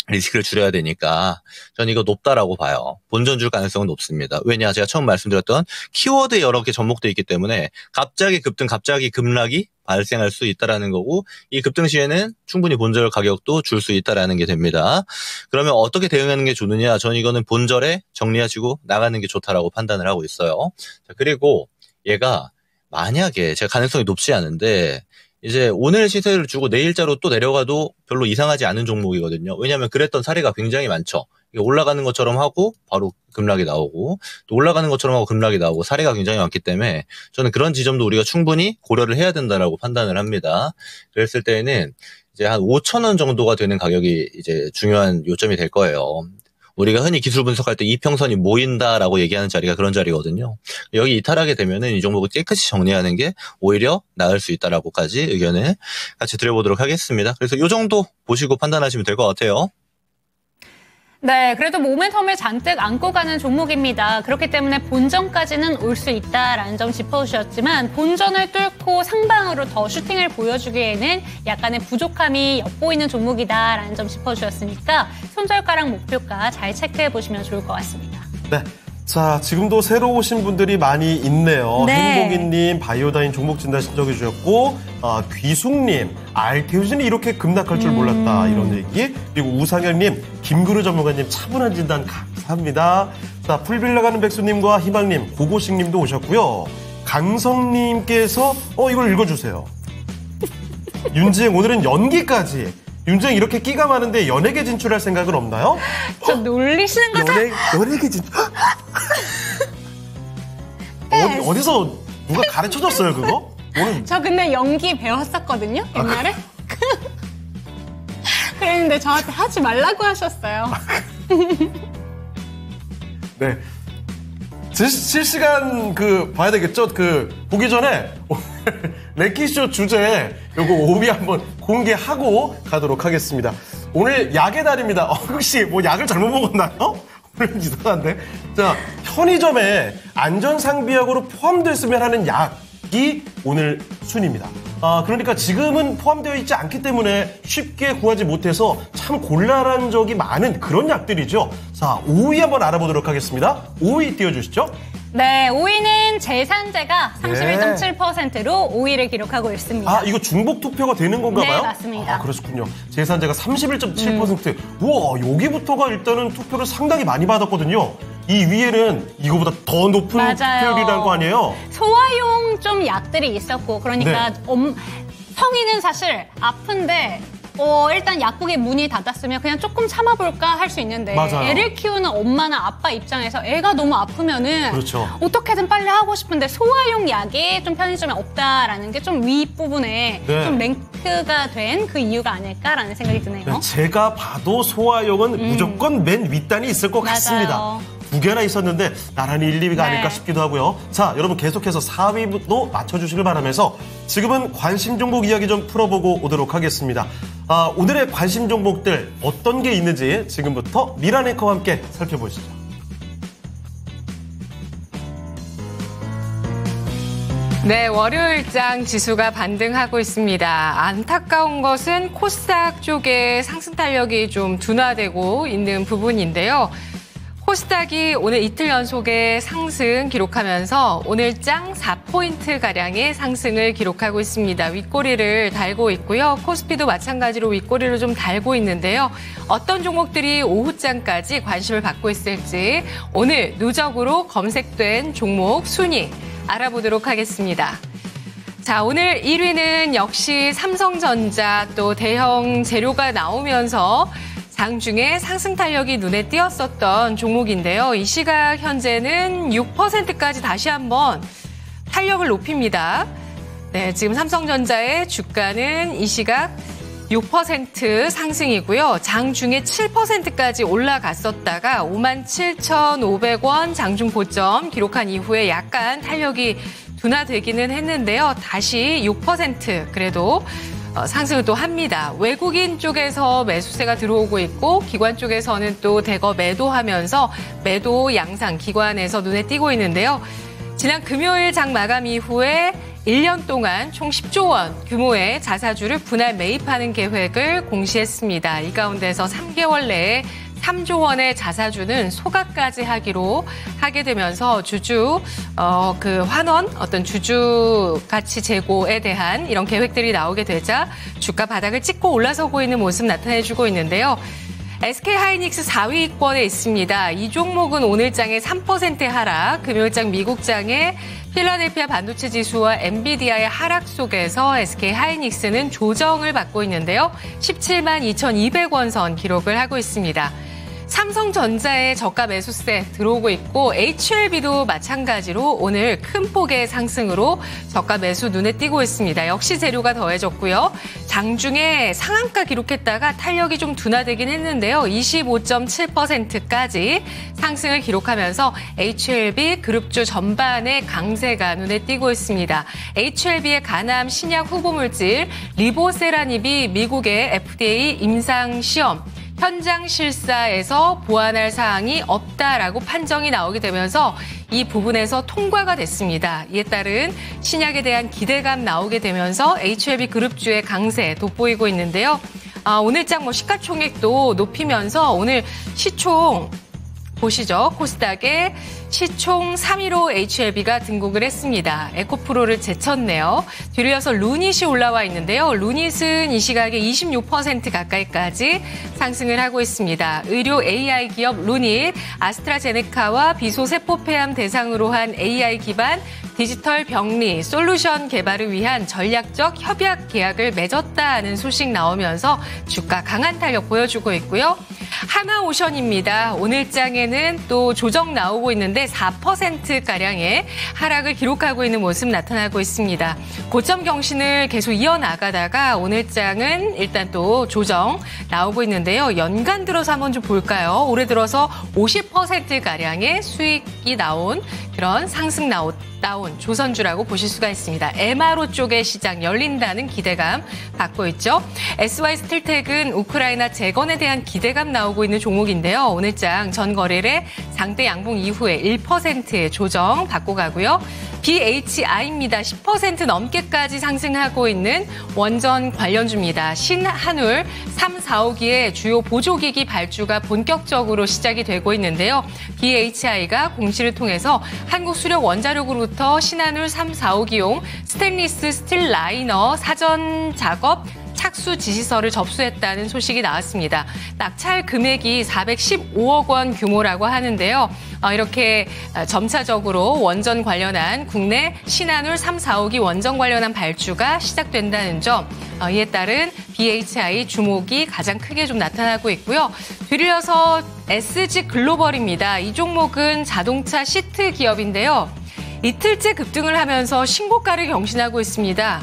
리스크를 줄여야 되니까 저는 이거 높다라고 봐요. 본전 줄 가능성은 높습니다. 왜냐 제가 처음 말씀드렸던 키워드 여러 개 접목돼 있기 때문에 갑자기 급등 갑자기 급락이 발생할 수 있다라는 거고 이 급등 시에는 충분히 본절 가격도 줄 수 있다라는 게 됩니다. 그러면 어떻게 대응하는 게 좋느냐 저는 이거는 본절에 정리하시고 나가는 게 좋다라고 판단을 하고 있어요. 자, 그리고 얘가 만약에 제가 가능성이 높지 않은데 이제 오늘 시세를 주고 내일자로 또 내려가도 별로 이상하지 않은 종목이거든요. 왜냐하면 그랬던 사례가 굉장히 많죠. 올라가는 것처럼 하고 바로 급락이 나오고 또 올라가는 것처럼 하고 급락이 나오고 사례가 굉장히 많기 때문에 저는 그런 지점도 우리가 충분히 고려를 해야 된다라고 판단을 합니다. 그랬을 때에는 이제 한 5,000원 정도가 되는 가격이 이제 중요한 요점이 될 거예요. 우리가 흔히 기술 분석할 때 이평선이 모인다라고 얘기하는 자리가 그런 자리거든요. 여기 이탈하게 되면은 이 종목을 깨끗이 정리하는 게 오히려 나을 수 있다라고까지 의견을 같이 드려보도록 하겠습니다. 그래서 이 정도 보시고 판단하시면 될 것 같아요. 네, 그래도 모멘텀을 잔뜩 안고 가는 종목입니다. 그렇기 때문에 본전까지는 올 수 있다라는 점 짚어주셨지만 본전을 뚫고 상방으로 더 슈팅을 보여주기에는 약간의 부족함이 엿보이는 종목이다라는 점 짚어주셨으니까 손절가랑 목표가 잘 체크해보시면 좋을 것 같습니다. 네. 자, 지금도 새로 오신 분들이 많이 있네요. 네. 행복이님, 바이오다인 종목 진단 신청해 주셨고, 귀숙님, 알테오진이 이렇게 급락할 줄 몰랐다. 이런 얘기. 그리고 우상현님, 김구루 전문가님, 차분한 진단 감사합니다. 자, 풀빌라 가는 백수님과 희망님, 고고식님도 오셨고요. 강성님께서, 이걸 읽어주세요. 윤지행, 오늘은 연기까지. 윤지행 이렇게 끼가 많은데 연예계 진출할 생각은 없나요? 저 놀리시는 거죠? 연예계 진출. 어디서 누가 가르쳐줬어요, 그거? 오늘. 저 근데 연기 배웠었거든요, 옛날에. 그랬는데 저한테 하지 말라고 하셨어요. 네. 실시간 봐야 되겠죠? 보기 전에 오늘 랭킹쇼 주제 요거 5위 한번 공개하고 가도록 하겠습니다. 오늘 약의 달입니다. 혹시 뭐 약을 잘못 먹었나요? 오늘 이상한데. 자, 편의점에 안전상비약으로 포함됐으면 하는 약이 오늘 순입니다. 그러니까 지금은 포함되어 있지 않기 때문에 쉽게 구하지 못해서 참 곤란한 적이 많은 그런 약들이죠. 자, 5위 한번 알아보도록 하겠습니다. 5위 띄워주시죠. 네, 5위는 제산제가 31.7%로 5위를 기록하고 있습니다. 이거 중복 투표가 되는 건가 봐요? 네, 맞습니다. 그렇군요. 제산제가 31.7%. 우와, 여기부터가 일단은 투표를 상당히 많이 받았거든요. 이 위에는 이거보다 더 높은 투표율이라는 거 아니에요? 소화용 좀 약들이 있었고, 그러니까 성인은 사실 아픈데 일단 약국에 문이 닫았으면 그냥 조금 참아볼까 할 수 있는데 맞아요. 애를 키우는 엄마나 아빠 입장에서 애가 너무 아프면은 그렇죠. 어떻게든 빨리 하고 싶은데 소화용 약이 좀 편의점에 없다라는 게 좀 윗부분에 네. 좀 랭크가 된 그 이유가 아닐까라는 생각이 드네요. 제가 봐도 소화용은 무조건 맨 윗단이 있을 것 맞아요. 같습니다. 2개나 있었는데 나란히 1, 2위가 네. 아닐까 싶기도 하고요. 자, 여러분 계속해서 4위도 맞춰주시길 바라면서 지금은 관심 종목 이야기 좀 풀어보고 오도록 하겠습니다. 오늘의 관심 종목들 어떤 게 있는지 지금부터 미란 앵커와 함께 살펴보시죠. 네, 월요일장 지수가 반등하고 있습니다. 안타까운 것은 코스닥 쪽에 상승 탄력이 좀 둔화되고 있는 부분인데요. 코스닥이 오늘 이틀 연속의 상승 기록하면서 오늘장 4포인트가량의 상승을 기록하고 있습니다. 윗꼬리를 달고 있고요. 코스피도 마찬가지로 윗꼬리를 좀 달고 있는데요. 어떤 종목들이 오후장까지 관심을 받고 있을지 오늘 누적으로 검색된 종목 순위 알아보도록 하겠습니다. 자, 오늘 1위는 역시 삼성전자 또 대형 재료가 나오면서 장중에 상승 탄력이 눈에 띄었었던 종목인데요. 이 시각 현재는 6%까지 다시 한번 탄력을 높입니다. 네, 지금 삼성전자의 주가는 이 시각 6% 상승이고요. 장중에 7%까지 올라갔었다가 57,500원 장중 고점 기록한 이후에 약간 탄력이 둔화되기는 했는데요. 다시 6% 그래도 상승을 또 합니다. 외국인 쪽에서 매수세가 들어오고 있고 기관 쪽에서는 또 대거 매도하면서 매도 양상 기관에서 눈에 띄고 있는데요. 지난 금요일 장 마감 이후에 1년 동안 총 10조 원 규모의 자사주를 분할 매입하는 계획을 공시했습니다. 이 가운데서 3개월 내에 3조 원의 자사주는 소각까지 하게 되면서 주주 환원 어떤 주주 가치 제고에 대한 이런 계획들이 나오게 되자 주가 바닥을 찍고 올라서고 있는 모습 나타내주고 있는데요. SK하이닉스 4위권에 있습니다. 이 종목은 오늘장에 3% 하락, 금요일장 미국장에 필라델피아 반도체 지수와 엔비디아의 하락 속에서 SK하이닉스는 조정을 받고 있는데요. 17만 2,200원 선 기록을 하고 있습니다. 삼성전자의 저가 매수세 들어오고 있고 HLB도 마찬가지로 오늘 큰 폭의 상승으로 저가 매수 눈에 띄고 있습니다. 역시 재료가 더해졌고요. 장중에 상한가 기록했다가 탄력이 좀 둔화되긴 했는데요. 25.7%까지 상승을 기록하면서 HLB 그룹주 전반의 강세가 눈에 띄고 있습니다. HLB의 간암 신약 후보물질 리보세라닙이 미국의 FDA 임상시험 현장 실사에서 보완할 사항이 없다라고 판정이 나오게 되면서 이 부분에서 통과가 됐습니다. 이에 따른 신약에 대한 기대감 나오게 되면서 HLB 그룹주의 강세 돋보이고 있는데요. 오늘장 시가총액도 높이면서 오늘 시총 보시죠. 코스닥에 시총 3위로 HLB가 등극을 했습니다. 에코프로를 제쳤네요. 뒤로 이어서 루닛이 올라와 있는데요. 루닛은 이 시각에 26% 가까이까지 상승을 하고 있습니다. 의료 AI 기업 루닛, 아스트라제네카와 비소세포폐암 대상으로 한 AI 기반 디지털 병리 솔루션 개발을 위한 전략적 협약 계약을 맺었다는 소식 나오면서 주가 강한 탄력 보여주고 있고요. 하나오션입니다. 오늘장에는 또 조정 나오고 있는데 4%가량의 하락을 기록하고 있는 모습 나타나고 있습니다. 고점 경신을 계속 이어나가다가 오늘장은 일단 또 조정 나오고 있는데요. 연간 들어서 한번 좀 볼까요? 올해 들어서 50%가량의 수익이 나온 그런 상승 나온 조선주라고 보실 수가 있습니다. MRO 쪽의 시장 열린다는 기대감 받고 있죠. SY스틸텍은 우크라이나 재건에 대한 기대감 나오고 있는 종목인데요. 오늘장 전 거래일에 장대 양봉 이후에 1%의 조정 받고 가고요. BHI입니다. 10% 넘게까지 상승하고 있는 원전 관련주입니다. 신한울 3, 4호기의 주요 보조기기 발주가 본격적으로 시작이 되고 있는데요. BHI가 공시를 통해서 한국수력원자력으로부터 신한울 3, 4호기용 스테인리스 스틸 라이너 사전 작업 착수 지시서를 접수했다는 소식이 나왔습니다. 낙찰 금액이 415억 원 규모라고 하는데요. 이렇게 점차적으로 원전 관련한 국내 신한울 3, 4호기 원전 관련한 발주가 시작된다는 점, 이에 따른 BHI 주목이 가장 크게 좀 나타나고 있고요. 뒤이어서 SG 글로벌입니다. 이 종목은 자동차 시트 기업인데요. 이틀째 급등을 하면서 신고가를 경신하고 있습니다.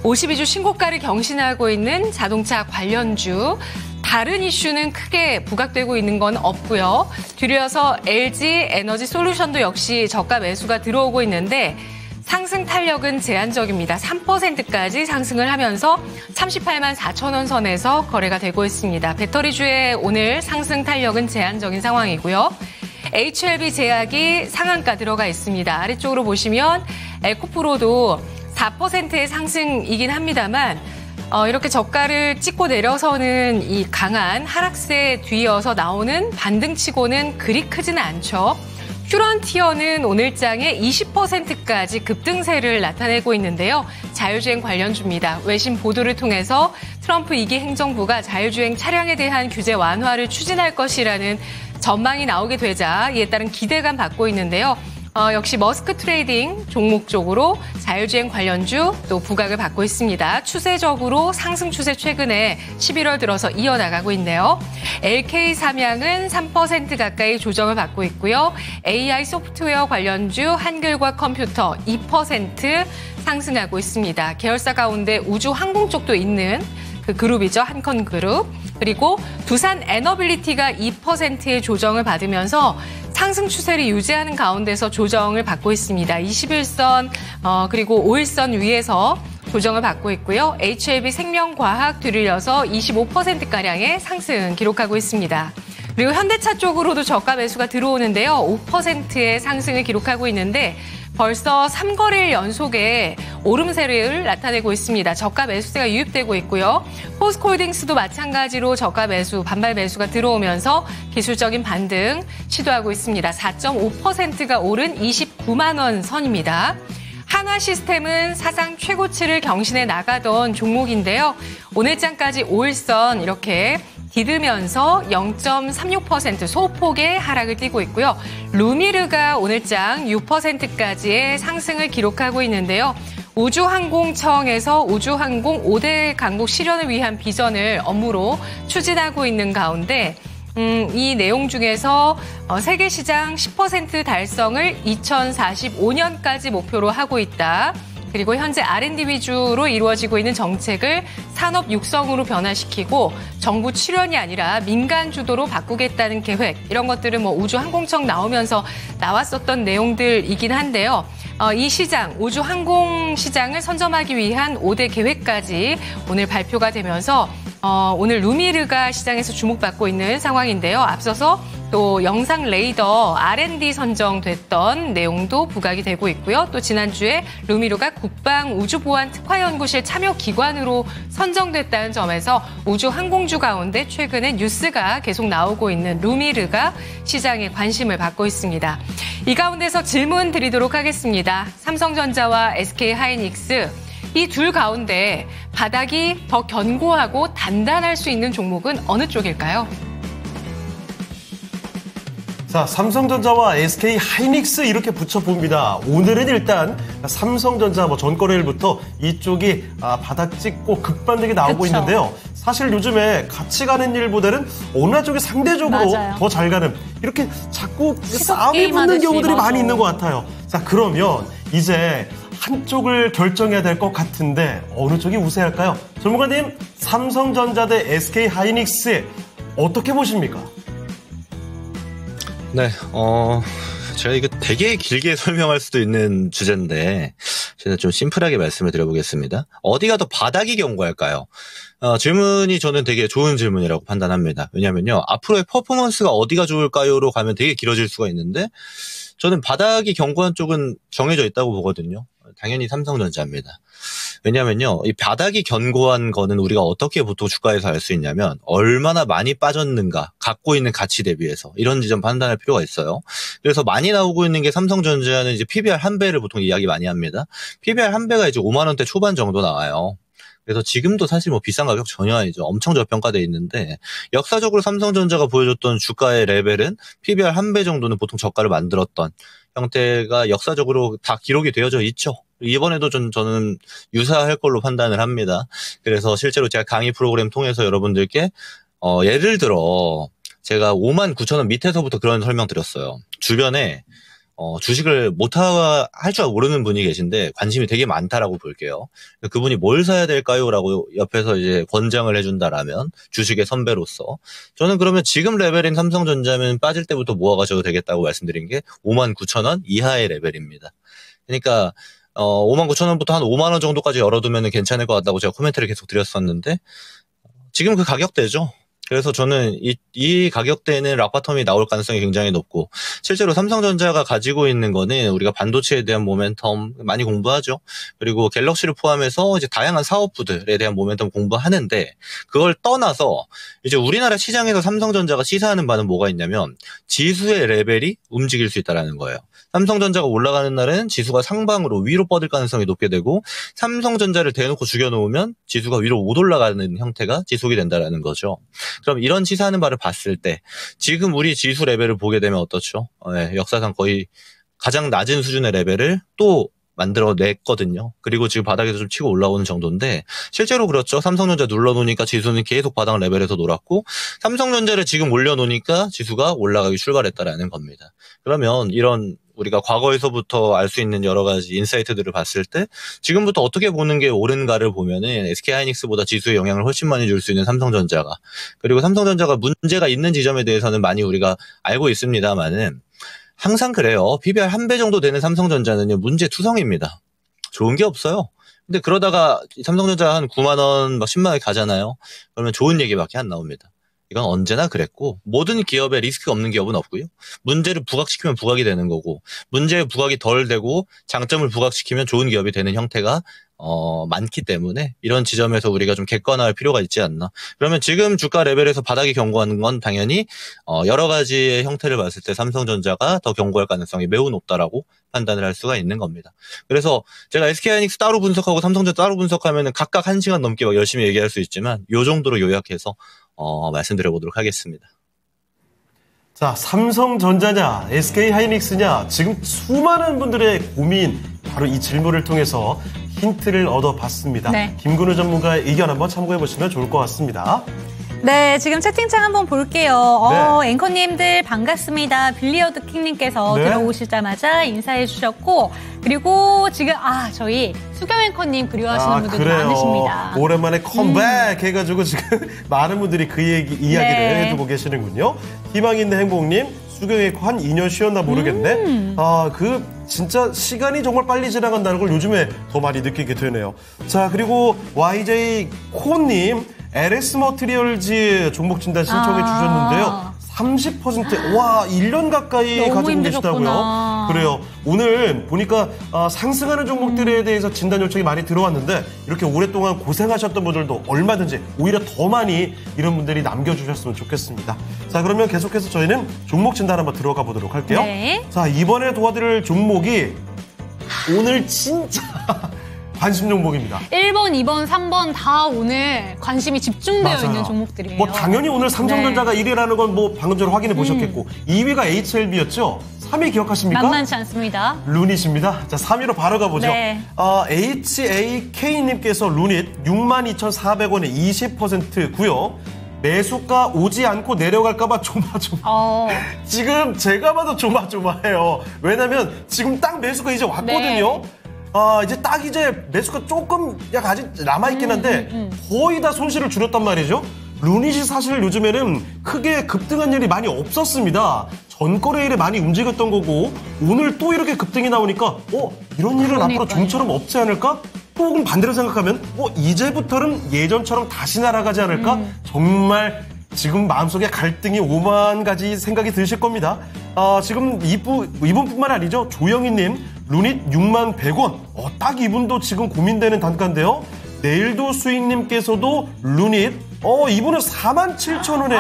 52주 신고가를 경신하고 있는 자동차 관련주. 다른 이슈는 크게 부각되고 있는 건 없고요. 뒤이어서 LG 에너지 솔루션도 역시 저가 매수가 들어오고 있는데 상승 탄력은 제한적입니다. 3%까지 상승을 하면서 38만 4천 원 선에서 거래가 되고 있습니다. 배터리주의 오늘 상승 탄력은 제한적인 상황이고요. HLB 제약이 상한가 들어가 있습니다. 아래쪽으로 보시면 에코프로도 4%의 상승이긴 합니다만 이렇게 저가를 찍고 내려서는 이 강한 하락세 뒤이어서 나오는 반등치고는 그리 크지는 않죠. 퓨런티어는 오늘장에 20%까지 급등세를 나타내고 있는데요. 자율주행 관련주입니다. 외신 보도를 통해서 트럼프 2기 행정부가 자율주행 차량에 대한 규제 완화를 추진할 것이라는 전망이 나오게 되자 이에 따른 기대감 받고 있는데요. 역시 머스크 트레이딩 종목 쪽으로 자율주행 관련주 또 부각을 받고 있습니다. 추세적으로 상승 추세 최근에 11월 들어서 이어나가고 있네요. LK 삼양은 3% 가까이 조정을 받고 있고요. AI 소프트웨어 관련주 한글과 컴퓨터 2% 상승하고 있습니다. 계열사 가운데 우주 항공 쪽도 있는 그 그룹이죠. 한컨그룹. 그리고 두산 에너빌리티가 2%의 조정을 받으면서 상승 추세를 유지하는 가운데서 조정을 받고 있습니다. 21선 그리고 5일선 위에서 조정을 받고 있고요. HLB 생명과학 뒤를이어서 25%가량의 상승 기록하고 있습니다. 그리고 현대차 쪽으로도 저가 매수가 들어오는데요. 5%의 상승을 기록하고 있는데 벌써 3거래일 연속에 오름세를 나타내고 있습니다. 저가 매수세가 유입되고 있고요. 포스코홀딩스도 마찬가지로 저가 매수, 반발 매수가 들어오면서 기술적인 반등 시도하고 있습니다. 4.5%가 오른 29만 원 선입니다. 한화시스템은 사상 최고치를 경신해 나가던 종목인데요. 오늘장까지 5일선 이렇게 디드면서 0.36% 소폭의 하락을 띠고 있고요. 루미르가 오늘장 6%까지의 상승을 기록하고 있는데요. 우주항공청에서 우주항공 5대 강국 실현을 위한 비전을 업무로 추진하고 있는 가운데 이 내용 중에서 세계 시장 10% 달성을 2045년까지 목표로 하고 있다. 그리고 현재 R&D 위주로 이루어지고 있는 정책을 산업 육성으로 변화시키고 정부 출연이 아니라 민간 주도로 바꾸겠다는 계획, 이런 것들은 우주항공청 나오면서 나왔었던 내용들이긴 한데요. 이 시장, 우주항공 시장을 선점하기 위한 5대 계획까지 오늘 발표가 되면서 오늘 루미르가 시장에서 주목받고 있는 상황인데요. 앞서서 또 영상 레이더 R&D 선정됐던 내용도 부각이 되고 있고요. 또 지난주에 루미르가 국방우주보안특화연구실 참여기관으로 선정됐다는 점에서 우주항공주 가운데 최근에 뉴스가 계속 나오고 있는 루미르가 시장에 관심을 받고 있습니다. 이 가운데서 질문 드리도록 하겠습니다. 삼성전자와 SK하이닉스 이 둘 가운데 바닥이 더 견고하고 단단할 수 있는 종목은 어느 쪽일까요? 자, 삼성전자와 SK하이닉스 이렇게 붙여봅니다. 오늘은 일단 삼성전자 전거래일부터 이쪽이 바닥 찍고 급반등이 나오고 그쵸. 있는데요. 사실 요즘에 같이 가는 일보다는 어느 한쪽이 상대적으로 맞아요. 더 잘 가는 이렇게 자꾸 싸움이 게임 붙는 하듯이, 경우들이 맞아. 많이 있는 것 같아요. 자, 그러면 이제 한쪽을 결정해야 될 것 같은데 어느 쪽이 우세할까요? 전문가님, 삼성전자 대 SK하이닉스 어떻게 보십니까? 네, 제가 이거 되게 길게 설명할 수도 있는 주제인데, 제가 좀 심플하게 말씀을 드려보겠습니다. 어디가 더 바닥이 견고할까요? 질문이 저는 되게 좋은 질문이라고 판단합니다. 왜냐면요, 앞으로의 퍼포먼스가 어디가 좋을까요?로 가면 되게 길어질 수가 있는데, 저는 바닥이 견고한 쪽은 정해져 있다고 보거든요. 당연히 삼성전자입니다. 왜냐면요, 이 바닥이 견고한 거는 우리가 어떻게 보통 주가에서 알 수 있냐면 얼마나 많이 빠졌는가, 갖고 있는 가치 대비해서 이런 지점 판단할 필요가 있어요. 그래서 많이 나오고 있는 게 삼성전자는 이제 PBR 한 배를 보통 이야기 많이 합니다. PBR 한 배가 이제 5만 원대 초반 정도 나와요. 그래서 지금도 사실 뭐 비싼 가격 전혀 아니죠. 엄청 저평가돼 있는데 역사적으로 삼성전자가 보여줬던 주가의 레벨은 PBR 1배 정도는 보통 저가를 만들었던 형태가 역사적으로 다 기록이 되어져 있죠. 이번에도 저는 유사할 걸로 판단을 합니다. 그래서 실제로 제가 강의 프로그램 통해서 여러분들께 예를 들어 제가 59,000원 밑에서부터 그런 설명 드렸어요. 주변에 주식을 할 줄 모르는 분이 계신데 관심이 되게 많다라고 볼게요. 그분이 뭘 사야 될까요? 라고 옆에서 이제 권장을 해준다라면 주식의 선배로서 저는 그러면 지금 레벨인 삼성전자면 빠질 때부터 모아가셔도 되겠다고 말씀드린 게 59,000원 이하의 레벨입니다. 그러니까 59,000원부터 한 5만 원 정도까지 열어두면 괜찮을 것 같다고 제가 코멘트를 계속 드렸었는데 지금 그 가격대죠. 그래서 저는 이 가격대에는 락바텀이 나올 가능성이 굉장히 높고 실제로 삼성전자가 가지고 있는 거는 우리가 반도체에 대한 모멘텀 많이 공부하죠. 그리고 갤럭시를 포함해서 이제 다양한 사업부들에 대한 모멘텀 공부하는데 그걸 떠나서 이제 우리나라 시장에서 삼성전자가 시사하는 바는 뭐가 있냐면 지수의 레벨이 움직일 수 있다라는 거예요. 삼성전자가 올라가는 날은 지수가 상방으로 위로 뻗을 가능성이 높게 되고 삼성전자를 대놓고 죽여놓으면 지수가 위로 못 올라가는 형태가 지속이 된다라는 거죠. 그럼 이런 시사하는 바를 봤을 때 지금 우리 지수 레벨을 보게 되면 어떻죠? 역사상 거의 가장 낮은 수준의 레벨을 또 만들어냈거든요. 그리고 지금 바닥에서 좀 치고 올라오는 정도인데 실제로 그렇죠. 삼성전자 눌러놓으니까 지수는 계속 바닥 레벨에서 놀았고 삼성전자를 지금 올려놓으니까 지수가 올라가기 출발했다라는 겁니다. 그러면 이런 우리가 과거에서부터 알 수 있는 여러 가지 인사이트들을 봤을 때 지금부터 어떻게 보는 게 옳은가를 보면은 SK하이닉스보다 지수에 영향을 훨씬 많이 줄 수 있는 삼성전자가 그리고 삼성전자가 문제가 있는 지점에 대해서는 많이 우리가 알고 있습니다만은 항상 그래요. PBR 1배 정도 되는 삼성전자는요 문제투성입니다. 좋은 게 없어요. 근데 그러다가 삼성전자 한 9만 원, 막 10만 원에 가잖아요. 그러면 좋은 얘기밖에 안 나옵니다. 이건 언제나 그랬고 모든 기업에 리스크가 없는 기업은 없고요. 문제를 부각시키면 부각이 되는 거고 문제의 부각이 덜 되고 장점을 부각시키면 좋은 기업이 되는 형태가 많기 때문에 이런 지점에서 우리가 좀 객관화할 필요가 있지 않나. 그러면 지금 주가 레벨에서 바닥이 견고한 건 당연히 여러 가지의 형태를 봤을 때 삼성전자가 더 견고할 가능성이 매우 높다라고 판단을 할 수가 있는 겁니다. 그래서 제가 SK하이닉스 따로 분석하고 삼성전자 따로 분석하면은 각각 1시간 넘게 막 열심히 얘기할 수 있지만 이 정도로 요약해서 말씀드려보도록 하겠습니다. 자, 삼성전자냐, SK하이닉스냐, 지금 수많은 분들의 고민, 바로 이 질문을 통해서 힌트를 얻어봤습니다. 네. 김근우 전문가의 의견 한번 참고해보시면 좋을 것 같습니다. 네, 지금 채팅창 한번 볼게요. 네. 앵커님들 반갑습니다. 빌리어드 킹님께서 네. 들어오시자마자 인사해 주셨고, 그리고 지금 저희 수경 앵커님 그리워하시는 분들도 그래요. 많으십니다. 오랜만에 컴백 해가지고 지금 많은 분들이 그 이야기를 네. 해두고 계시는군요. 희망 있는 행복님, 수경 앵커 한 2년 쉬었나 모르겠네. 진짜 시간이 정말 빨리 지나간다는 걸 요즘에 더 많이 느끼게 되네요. 자, 그리고 YJ 코님, LS 머티리얼즈 종목 진단 신청해 주셨는데요. 30%, 와, 1년 가까이 너무 가지고 힘드셨구나. 계시다고요? 그래요. 오늘 보니까 상승하는 종목들에 대해서 진단 요청이 많이 들어왔는데 이렇게 오랫동안 고생하셨던 분들도 얼마든지 오히려 더 많이 이런 분들이 남겨주셨으면 좋겠습니다. 자, 그러면 계속해서 저희는 종목 진단 한번 들어가 보도록 할게요. 네. 자, 이번에 도와드릴 종목이 오늘 진짜 관심 종목입니다. 1번, 2번, 3번 다 오늘 관심이 집중되어 맞아요. 있는 종목들이에요. 뭐 당연히 오늘 삼성전자가 네. 1위라는 건 뭐 방금 전에 확인해 보셨겠고 2위가 HLB였죠. 3위 기억하십니까? 만만치 않습니다. 루닛입니다. 자, 3위로 바로 가보죠. 네. HAK님께서 루닛 62,400원에 20%고요. 매수가 오지 않고 내려갈까봐 조마조마. 지금 제가 봐도 조마조마해요. 왜냐면 지금 딱 매수가 이제 왔거든요. 네. 이제 매수가 조금 아직 남아있긴 한데 거의 다 손실을 줄였단 말이죠. 루닛이 사실 요즘에는 크게 급등한 일이 많이 없었습니다. 전거래일에 많이 움직였던 거고 오늘 또 이렇게 급등이 나오니까 이런 일은 그러니까요. 앞으로 좀처럼 없지 않을까? 혹은 반대로 생각하면 이제부터는 예전처럼 다시 날아가지 않을까? 정말 지금 마음속에 갈등이 오만 가지 생각이 드실 겁니다. 지금 이분뿐만 아니죠. 조영희님 루닛 61,100원. 딱 이분도 지금 고민되는 단가인데요. 내일도 수익님께서도 루닛 이분은 47,000원에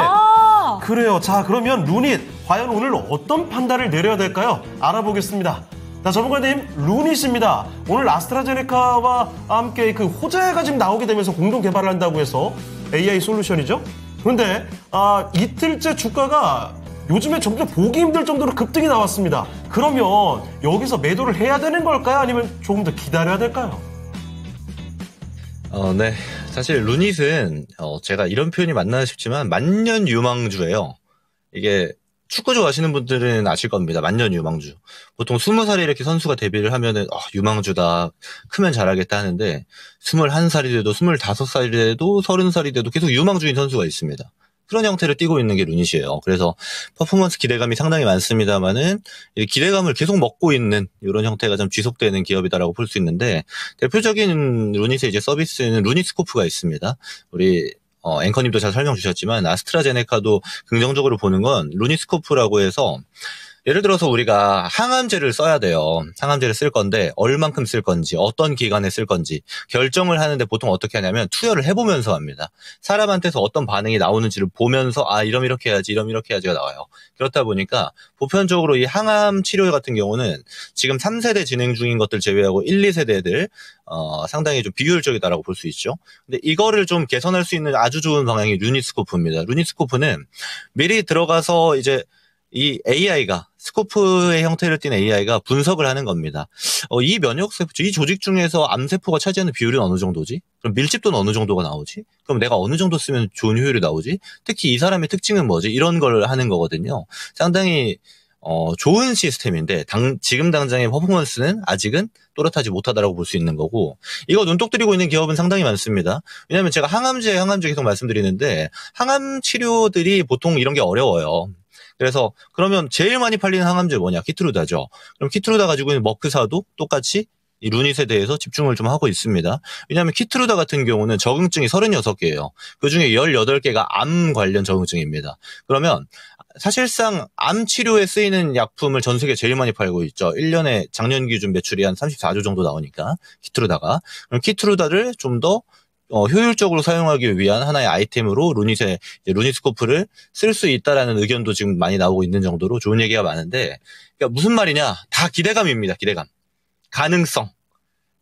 그래요. 자, 그러면 루닛 과연 오늘 어떤 판단을 내려야 될까요? 알아보겠습니다. 자, 전문가님, 루닛입니다. 오늘 아스트라제네카와 함께 그 호재가 지금 나오게 되면서 공동 개발을 한다고 해서 AI 솔루션이죠. 그런데 이틀째 주가가 요즘에 점점 보기 힘들 정도로 급등이 나왔습니다. 그러면 여기서 매도를 해야 되는 걸까요? 아니면 조금 더 기다려야 될까요? 네. 사실 루닛은 제가 이런 표현이 맞나 싶지만 만년 유망주예요. 이게 축구 좋아하시는 분들은 아실 겁니다. 만년 유망주. 보통 20살에 이렇게 선수가 데뷔를 하면은 유망주다. 크면 잘하겠다 하는데 21살이 돼도 25살이 돼도 30살이 돼도 계속 유망주인 선수가 있습니다. 그런 형태를 띠고 있는 게 루닛이에요. 그래서 퍼포먼스 기대감이 상당히 많습니다만은 기대감을 계속 먹고 있는 이런 형태가 좀 지속되는 기업이다라고 볼 수 있는데 대표적인 루닛의 이제 서비스는 루닛 스코프가 있습니다. 우리 앵커님도 잘 설명 주셨지만 아스트라제네카도 긍정적으로 보는 건 루닛 스코프라고 해서 예를 들어서 우리가 항암제를 써야 돼요. 항암제를 쓸 건데 얼만큼 쓸 건지 어떤 기간에 쓸 건지 결정을 하는데 보통 어떻게 하냐면 투여를 해보면서 합니다. 사람한테서 어떤 반응이 나오는지를 보면서 이러면 이렇게 해야지 이러면 이렇게 해야지가 나와요. 그렇다 보니까 보편적으로 이 항암 치료 같은 경우는 지금 3세대 진행 중인 것들 제외하고 1, 2세대들 상당히 좀 비효율적이다라고 볼 수 있죠. 근데 이거를 좀 개선할 수 있는 아주 좋은 방향이 루닛 스코프입니다. 루닛 스코프는 미리 들어가서 이제 이 AI가 스코프의 형태를 띤 AI가 분석을 하는 겁니다. 이 면역세포, 이 조직 중에서 암세포가 차지하는 비율은 어느 정도지? 그럼 밀집도는 어느 정도가 나오지? 그럼 내가 어느 정도 쓰면 좋은 효율이 나오지? 특히 이 사람의 특징은 뭐지? 이런 걸 하는 거거든요. 상당히 좋은 시스템인데 지금 당장의 퍼포먼스는 아직은 또렷하지 못하다라고 볼 수 있는 거고 이거 눈독 들이고 있는 기업은 상당히 많습니다. 왜냐하면 제가 항암제 계속 말씀드리는데 항암 치료들이 보통 이런 게 어려워요. 그래서 그러면 제일 많이 팔리는 항암제 뭐냐? 키트루다죠. 그럼 키트루다 가지고 있는 머크사도 똑같이 이 루닛에 대해서 집중을 좀 하고 있습니다. 왜냐하면 키트루다 같은 경우는 적응증이 36개예요. 그중에 18개가 암 관련 적응증입니다. 그러면 사실상 암 치료에 쓰이는 약품을 전 세계 제일 많이 팔고 있죠. 1년에 작년 기준 매출이 한 34조 정도 나오니까 키트루다가. 그럼 키트루다를 좀 더 효율적으로 사용하기 위한 하나의 아이템으로 루닛 스코프를 쓸 수 있다라는 의견도 지금 많이 나오고 있는 정도로 좋은 얘기가 많은데, 그러니까 무슨 말이냐? 다 기대감입니다. 기대감. 가능성.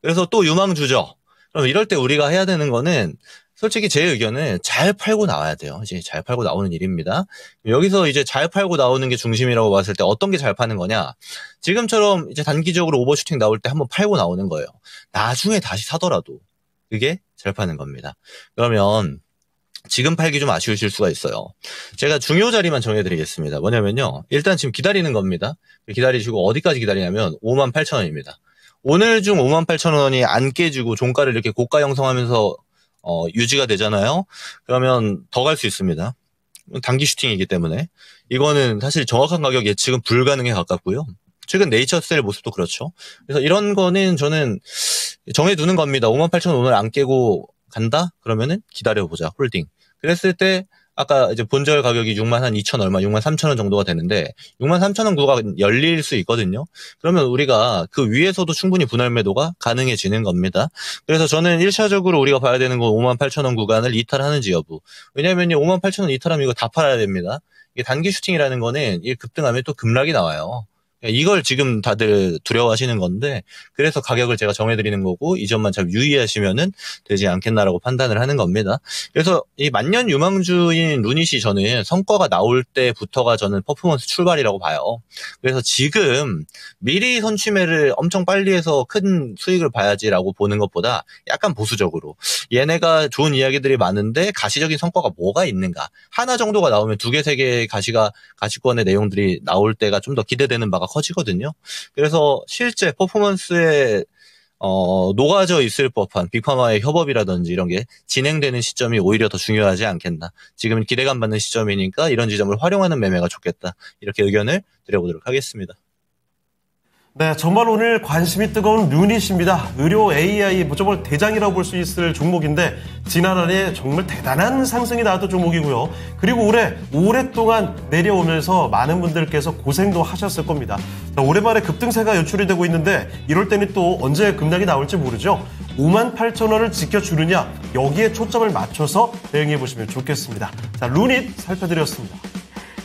그래서 또 유망주죠. 그럼 이럴 때 우리가 해야 되는 거는 솔직히 제 의견은 잘 팔고 나와야 돼요. 이제 잘 팔고 나오는 일입니다. 여기서 이제 잘 팔고 나오는 게 중심이라고 봤을 때 어떤 게 잘 파는 거냐? 지금처럼 이제 단기적으로 오버슈팅 나올 때 한번 팔고 나오는 거예요. 나중에 다시 사더라도 그게 잘 파는 겁니다. 그러면 지금 팔기 좀 아쉬우실 수가 있어요. 제가 중요 자리만 정해드리겠습니다. 뭐냐면요. 일단 지금 기다리는 겁니다. 기다리시고 어디까지 기다리냐면 58,000원입니다. 오늘 중 58,000원이 안 깨지고 종가를 이렇게 고가 형성하면서 유지가 되잖아요. 그러면 더 갈 수 있습니다. 단기 슈팅이기 때문에 이거는 사실 정확한 가격 예측은 불가능에 가깝고요. 최근 네이처셀 모습도 그렇죠. 그래서 이런 거는 저는 정해두는 겁니다. 58,000원 오늘 안 깨고 간다? 그러면은 기다려보자. 홀딩. 그랬을 때 아까 이제 본절 가격이 62,000 얼마, 63,000원 정도가 되는데 63,000원 구가 열릴 수 있거든요. 그러면 우리가 그 위에서도 충분히 분할 매도가 가능해지는 겁니다. 그래서 저는 1차적으로 우리가 봐야 되는 건 58,000원 구간을 이탈하는지 여부. 왜냐면요, 58,000원 이탈하면 이거 다 팔아야 됩니다. 이게 단기 슈팅이라는 거는 이 급등하면 또 급락이 나와요. 이걸 지금 다들 두려워하시는 건데, 그래서 가격을 제가 정해드리는 거고 이 점만 잘 유의하시면은 되지 않겠나라고 판단을 하는 겁니다. 그래서 이 만년 유망주인 루닛이 저는 성과가 나올 때부터가 저는 퍼포먼스 출발이라고 봐요. 그래서 지금 미리 선취매를 엄청 빨리 해서 큰 수익을 봐야지라고 보는 것보다 약간 보수적으로 얘네가 좋은 이야기들이 많은데 가시적인 성과가 뭐가 있는가, 하나 정도가 나오면 2개, 3개의 가시권의 내용들이 나올 때가 좀 더 기대되는 바가 커지거든요. 그래서 실제 퍼포먼스에 녹아져 있을 법한 빅파마의 협업이라든지 이런 게 진행되는 시점이 오히려 더 중요하지 않겠나. 지금 기대감 받는 시점이니까 이런 지점을 활용하는 매매가 좋겠다. 이렇게 의견을 드려보도록 하겠습니다. 네, 정말 오늘 관심이 뜨거운 루닛입니다. 의료 AI 정말 대장이라고 볼 수 있을 종목인데 지난해 정말 대단한 상승이 나왔던 종목이고요. 그리고 오랫동안 내려오면서 많은 분들께서 고생도 하셨을 겁니다. 자, 오랜만에 급등세가 연출이 되고 있는데 이럴 때는 또 언제 급락이 나올지 모르죠. 58,000원을 지켜주느냐, 여기에 초점을 맞춰서 대응해 보시면 좋겠습니다. 자, 루닛 살펴드렸습니다.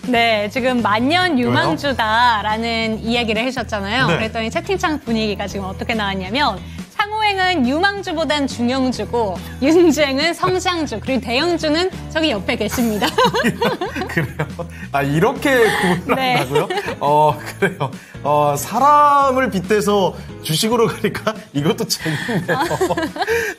네, 지금 만년 유망주다라는 이야기를 해주셨잖아요. 네. 그랬더니 채팅창 분위기가 지금 어떻게 나왔냐면 창호행은 유망주보단 중형주고 윤주행은 성장주 그리고 대형주는 저기 옆에 계십니다. 그래요. 아, 이렇게 구분을 네. 한다고요? 그래요. 사람을 빗대서 주식으로 가니까 이것도 재밌네요.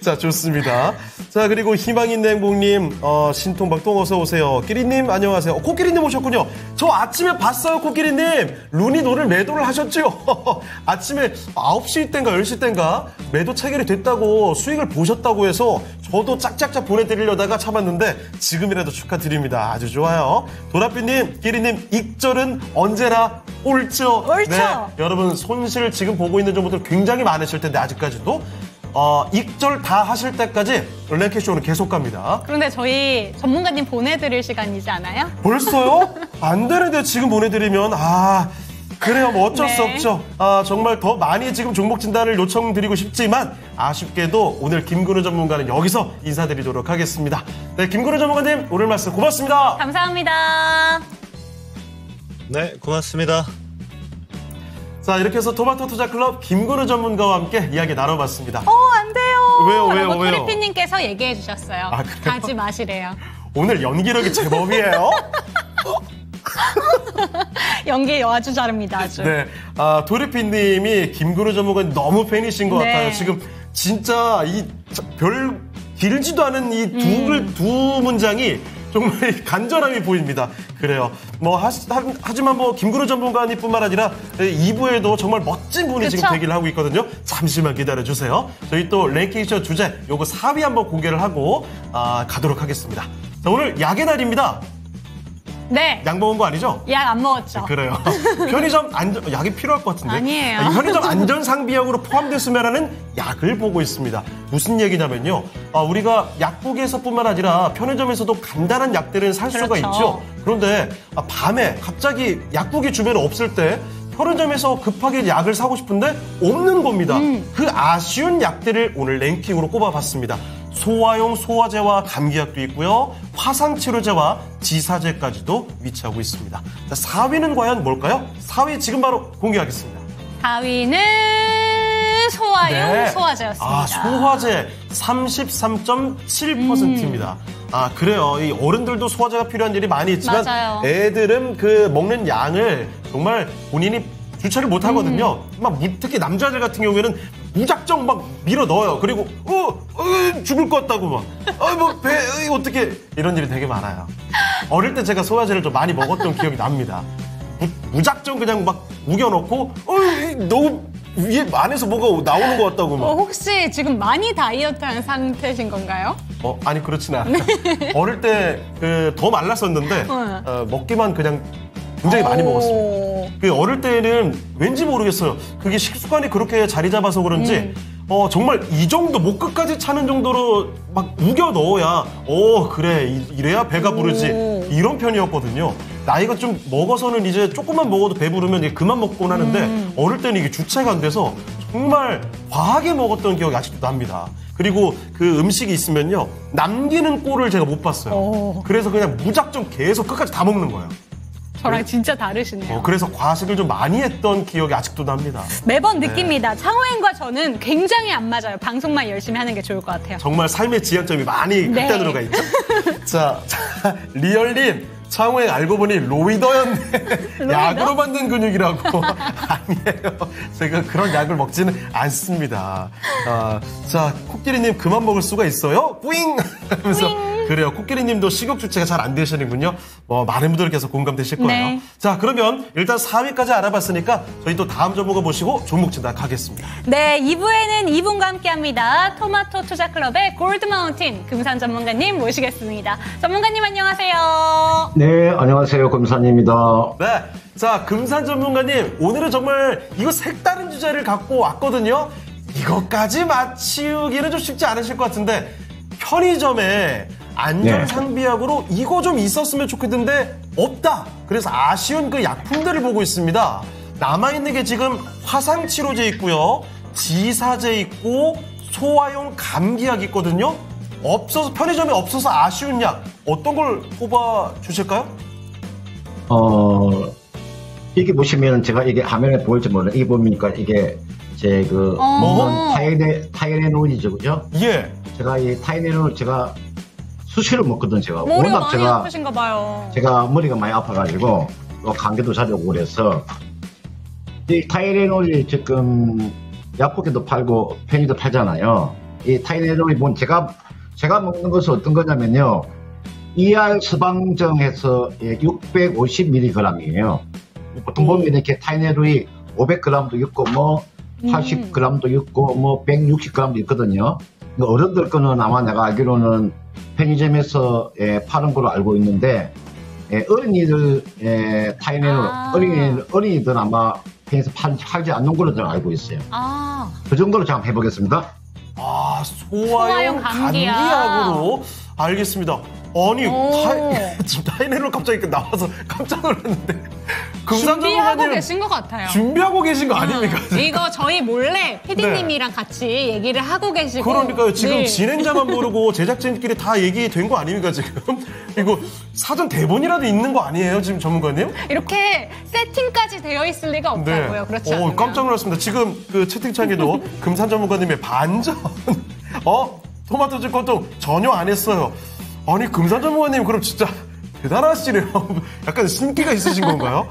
자, 좋습니다. 자, 그리고 희망있는 행복님, 신통박 또 어서 오세요. 끼리님, 안녕하세요. 코끼리님 오셨군요. 저 아침에 봤어요, 코끼리님. 루닛 오늘 매도를 하셨죠? 아침에 9시 때인가 10시 때인가 매도 체결이 됐다고 수익을 보셨다고 해서 저도 짝짝짝 보내드리려다가 참았는데 지금이라도 축하드립니다. 아주 좋아요. 도라삐님, 끼리님, 익절은 언제나 옳죠. 옳죠. 네, 여러분 손실 지금 보고 있는 분들 굉장히 많으실 텐데 아직까지도 익절 다 하실 때까지 랭캐쇼는 계속 갑니다. 그런데 저희 전문가님 보내드릴 시간이지 않아요? 벌써요? 안 되는데 지금 보내드리면 그래요, 뭐 어쩔 수 네. 없죠. 정말 더 많이 지금 종목 진단을 요청드리고 싶지만 아쉽게도 오늘 김근우 전문가는 여기서 인사드리도록 하겠습니다. 네, 김근우 전문가님 오늘 말씀 고맙습니다. 감사합니다. 네, 고맙습니다. 자, 이렇게 해서 토마토 투자클럽 김근우 전문가와 함께 이야기 나눠봤습니다. 안 돼요. 왜요? 라고 토리피님께서 얘기해 주셨어요. 아, 그래요? 가지 마시래요. 오늘 연기력이 제법이에요. 연기 아주 잘합니다. 아주. 네, 도리피님이 김근우 전문가님 너무 팬이신 것 네. 같아요. 지금 진짜 별 길지도 않은 이 두 문장이 정말 간절함이 보입니다. 그래요. 하지만 김근우 전문가님뿐만 아니라 2부에도 정말 멋진 분이 그쵸? 지금 대기를 하고 있거든요. 잠시만 기다려주세요. 저희 또 랭킹쇼 주제 요거 4위 한번 공개를 하고 가도록 하겠습니다. 자, 오늘 약의 날입니다. 네. 약 먹은 거 아니죠? 약 안 먹었죠. 그래요. 편의점 약이 필요할 것 같은데. 아니에요. 편의점 안전상비약으로 포함됐으면하는 약을 보고 있습니다. 무슨 얘기냐면요. 우리가 약국에서뿐만 아니라 편의점에서도 간단한 약들은 살 수가 그렇죠. 있죠. 그런데 밤에 갑자기 약국이 주변에 없을 때 편의점에서 급하게 약을 사고 싶은데 없는 겁니다. 그 아쉬운 약들을 오늘 랭킹으로 꼽아봤습니다. 소화용 소화제와 감기약도 있고요. 화상치료제와 지사제까지도 위치하고 있습니다. 자, 4위는 과연 뭘까요? 4위 지금 바로 공개하겠습니다. 4위는 소화용 소화제였습니다. 소화제 33.7%입니다. 그래요. 이 어른들도 소화제가 필요한 일이 많이 있지만 맞아요. 애들은 그 먹는 양을 정말 본인이 주체를 못 하거든요. 특히 남자들 같은 경우에는 무작정 막 밀어 넣어요. 그리고 죽을 것 같다고 배 어떻게 이런 일이 되게 많아요. 어릴 때 제가 소화제를 좀 많이 먹었던 기억이 납니다. 무작정 그냥 막 우겨놓고 너무 위에 안에서 뭐가 나오는 것 같다고 막. 혹시 지금 많이 다이어트한 상태신 건가요? 아니 그렇진 않아요. 어릴 때 더 말랐었는데 먹기만 그냥 굉장히 많이 먹었습니다. 그 어릴 때는 왠지 모르겠어요. 그게 식습관이 그렇게 자리 잡아서 그런지 정말 이 정도 목 끝까지 차는 정도로 막 우겨 넣어야 그래 이래야 배가 부르지 이런 편이었거든요. 나이가 좀 먹어서는 이제 조금만 먹어도 배부르면 이제 그만 먹곤 하는데 어릴 때는 이게 주체가 안 돼서 정말 과하게 먹었던 기억이 아직도 납니다. 그리고 그 음식이 있으면요 남기는 꼴을 제가 못 봤어요. 그래서 그냥 무작정 계속 끝까지 다 먹는 거예요. 저랑 진짜 다르시네요. 그래서 과식을 좀 많이 했던 기억이 아직도 납니다. 매번 느낍니다. 창호행과 저는 굉장히 안 맞아요. 방송만 열심히 하는 게 좋을 것 같아요. 정말 삶의 지향점이 많이 극단으로 들어가 있죠. 자, 리얼님. 창호행 알고 보니 로이더였네. 약으로 만든 근육이라고. 아니에요. 제가 그런 약을 먹지는 않습니다. 자, 코끼리님 그만 먹을 수가 있어요? 뿌잉! 하면서. 그래요. 코끼리님도 식욕 주체가 잘 안 되시는군요. 많은 분들께서 공감되실 거예요. 네. 자, 그러면 일단 4위까지 알아봤으니까 저희 또 다음 전문가 모시고 종목 진단 가겠습니다. 네, 2부에는 이분과 함께합니다. 토마토 투자클럽의 골드마운틴 금산 전문가님 모시겠습니다. 전문가님 안녕하세요. 네, 안녕하세요. 금산입니다. 네. 자, 금산 전문가님, 오늘은 정말 이거 색다른 주제를 갖고 왔거든요. 이것까지 맞히기는 좀 쉽지 않으실 것 같은데, 편의점에 안전상비약으로 이거 좀 있었으면 좋겠는데, 없다. 그래서 아쉬운 그 약품들을 보고 있습니다. 남아있는 게 지금 화상치료제 있고요, 지사제 있고, 소화용 감기약 있거든요. 편의점에 없어서 아쉬운 약, 어떤 걸 뽑아 주실까요? 이게 보시면 제가 이게 화면에 보일지 몰라요. 이게 보니까 이게 제 그 타이레놀이죠, 그죠? 예. 제가 이 타이레놀 제가 수시로 먹거든 제가. 머리가 워낙 많이 제가 아프신가 봐요. 제가 머리가 많이 아파가지고 또 감기도 자주 오고 그래서 이 타이레놀이 지금 약국에도 팔고 편의도 팔잖아요. 이 타이레놀이 뭐 제가 먹는 것은 어떤 거냐면요. ER 처방정에서 650mg이에요. 보통 보면 이렇게 타이레놀이 500g도 있고 뭐 80g도 있고 뭐 160g도 있거든요. 어른들 거는 아마 내가 알기로는 편의점에서 파는 걸로 알고 있는데 어린이들 타이레놀 어린이들 아마 편의에서 팔지 않는 걸로 저는 알고 있어요. 그 정도로 잠깐 해보겠습니다. 소화용 감기약으로 알겠습니다. 아니 지금 타이레놀 갑자기 나와서 깜짝 놀랐는데 준비하고 계신 것 같아요. 준비하고 계신 거 아닙니까? 이거 저희 몰래 PD님이랑 같이 얘기를 하고 계시고. 그러니까요. 지금 진행자만 모르고 제작진끼리 다 얘기된 거 아닙니까 지금? 이거 사전 대본이라도 있는 거 아니에요 지금 전문가님? 이렇게 세팅까지 되어 있을 리가 없다고요. 그렇지 않나요? 깜짝 놀랐습니다. 지금 그 채팅창에도 금산 전문가님의 반전 토마토 찌꺼도 전혀 안 했어요. 아니 금산 전문가님 그럼 진짜 대단하시네요. 약간 신기가 있으신 건가요?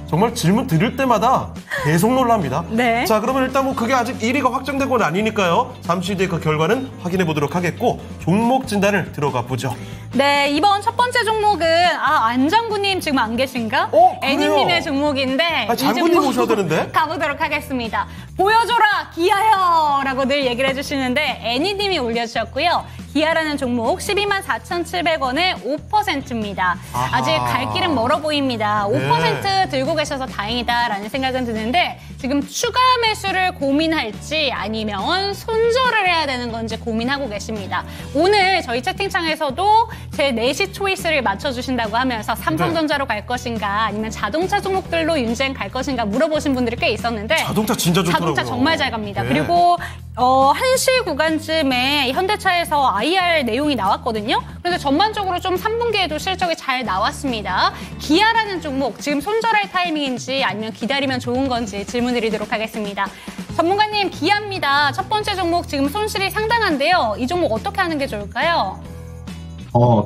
정말 질문 드릴 때마다 계속 놀랍니다. 네. 자, 그러면 일단 뭐 그게 아직 1위가 확정된 건 아니니까요. 잠시 뒤에 그 결과는 확인해 보도록 하겠고 종목 진단을 들어가 보죠. 네, 이번 첫 번째 종목은 안장구님 지금 안 계신가? 애니님의 종목인데 장구님 오셔야 되는데. 가보도록 하겠습니다. 보여줘라 기아요! 라고 늘 얘기를 해주시는데 애니님이 올려주셨고요. 기아라는 종목 124,700원에 5%입니다. 아직 갈 길은 멀어 보입니다. 5% 들고 계셔서 다행이다라는 생각은 드는데 지금 추가 매수를 고민할지 아니면 손절을 해야 되는 건지 고민하고 계십니다. 오늘 저희 채팅창에서도 제 4시 초이스를 맞춰주신다고 하면서 삼성전자로 갈 것인가 아니면 자동차 종목들로 윤쟁 갈 것인가 물어보신 분들이 꽤 있었는데 자동차 진짜 좋더라고요. 자동차 정말 잘 갑니다. 그리고 1시 구간쯤에 현대차에서 IR 내용이 나왔거든요. 그런데 전반적으로 좀 3분기에도 실적이 잘 나왔습니다. 기아라는 종목 지금 손절할 타이밍인지 아니면 기다리면 좋은 건지 질문 드리도록 하겠습니다. 전문가님 기아입니다. 첫 번째 종목 지금 손실이 상당한데요. 이 종목 어떻게 하는 게 좋을까요?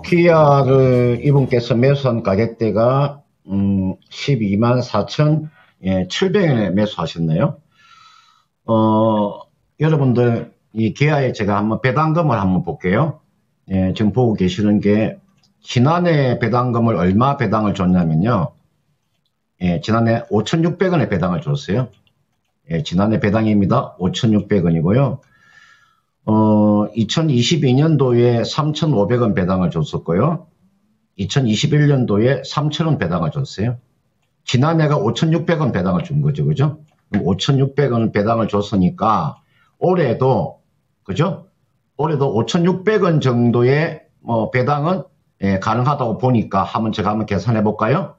기아를 이분께서 매수한 가격대가 124,700원에 매수하셨네요. 여러분들 이 기아에 제가 한번 배당금을 한번 볼게요. 지금 보고 계시는 게 지난해 배당금을 얼마 배당을 줬냐면요. 지난해 5,600원에 배당을 줬어요. 지난해 배당입니다. 5,600원이고요. 2022년도에 3,500원 배당을 줬었고요. 2021년도에 3,000원 배당을 줬어요. 지난해가 5,600원 배당을 준 거죠. 그죠? 그럼 5,600원 배당을 줬으니까 올해도 그죠? 올해도 5,600원 정도의 배당은 가능하다고 보니까 제가 한번 계산해 볼까요?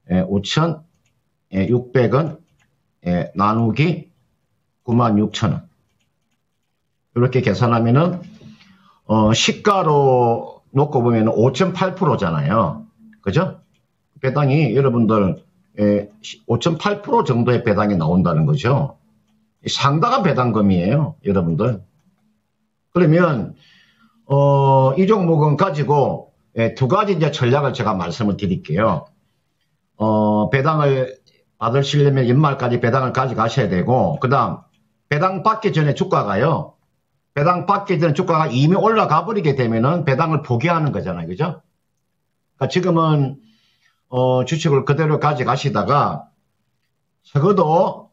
5,600원 나누기 96,000원. 이렇게 계산하면은 시가로 놓고 보면 5.8%잖아요. 그죠? 배당이 여러분들 5.8% 정도의 배당이 나온다는 거죠. 상당한 배당금이에요, 여러분들. 그러면 이 종목은 가지고 두 가지 이제 전략을 제가 말씀을 드릴게요. 배당을 받으시려면 연말까지 배당을 가져가셔야 되고, 그다음 배당 받기 전에 주가가요. 배당 받기 전에 주가가 이미 올라가 버리게 되면은 배당을 포기하는 거잖아요, 그죠? 그러니까 지금은 주식을 그대로 가져가시다가 적어도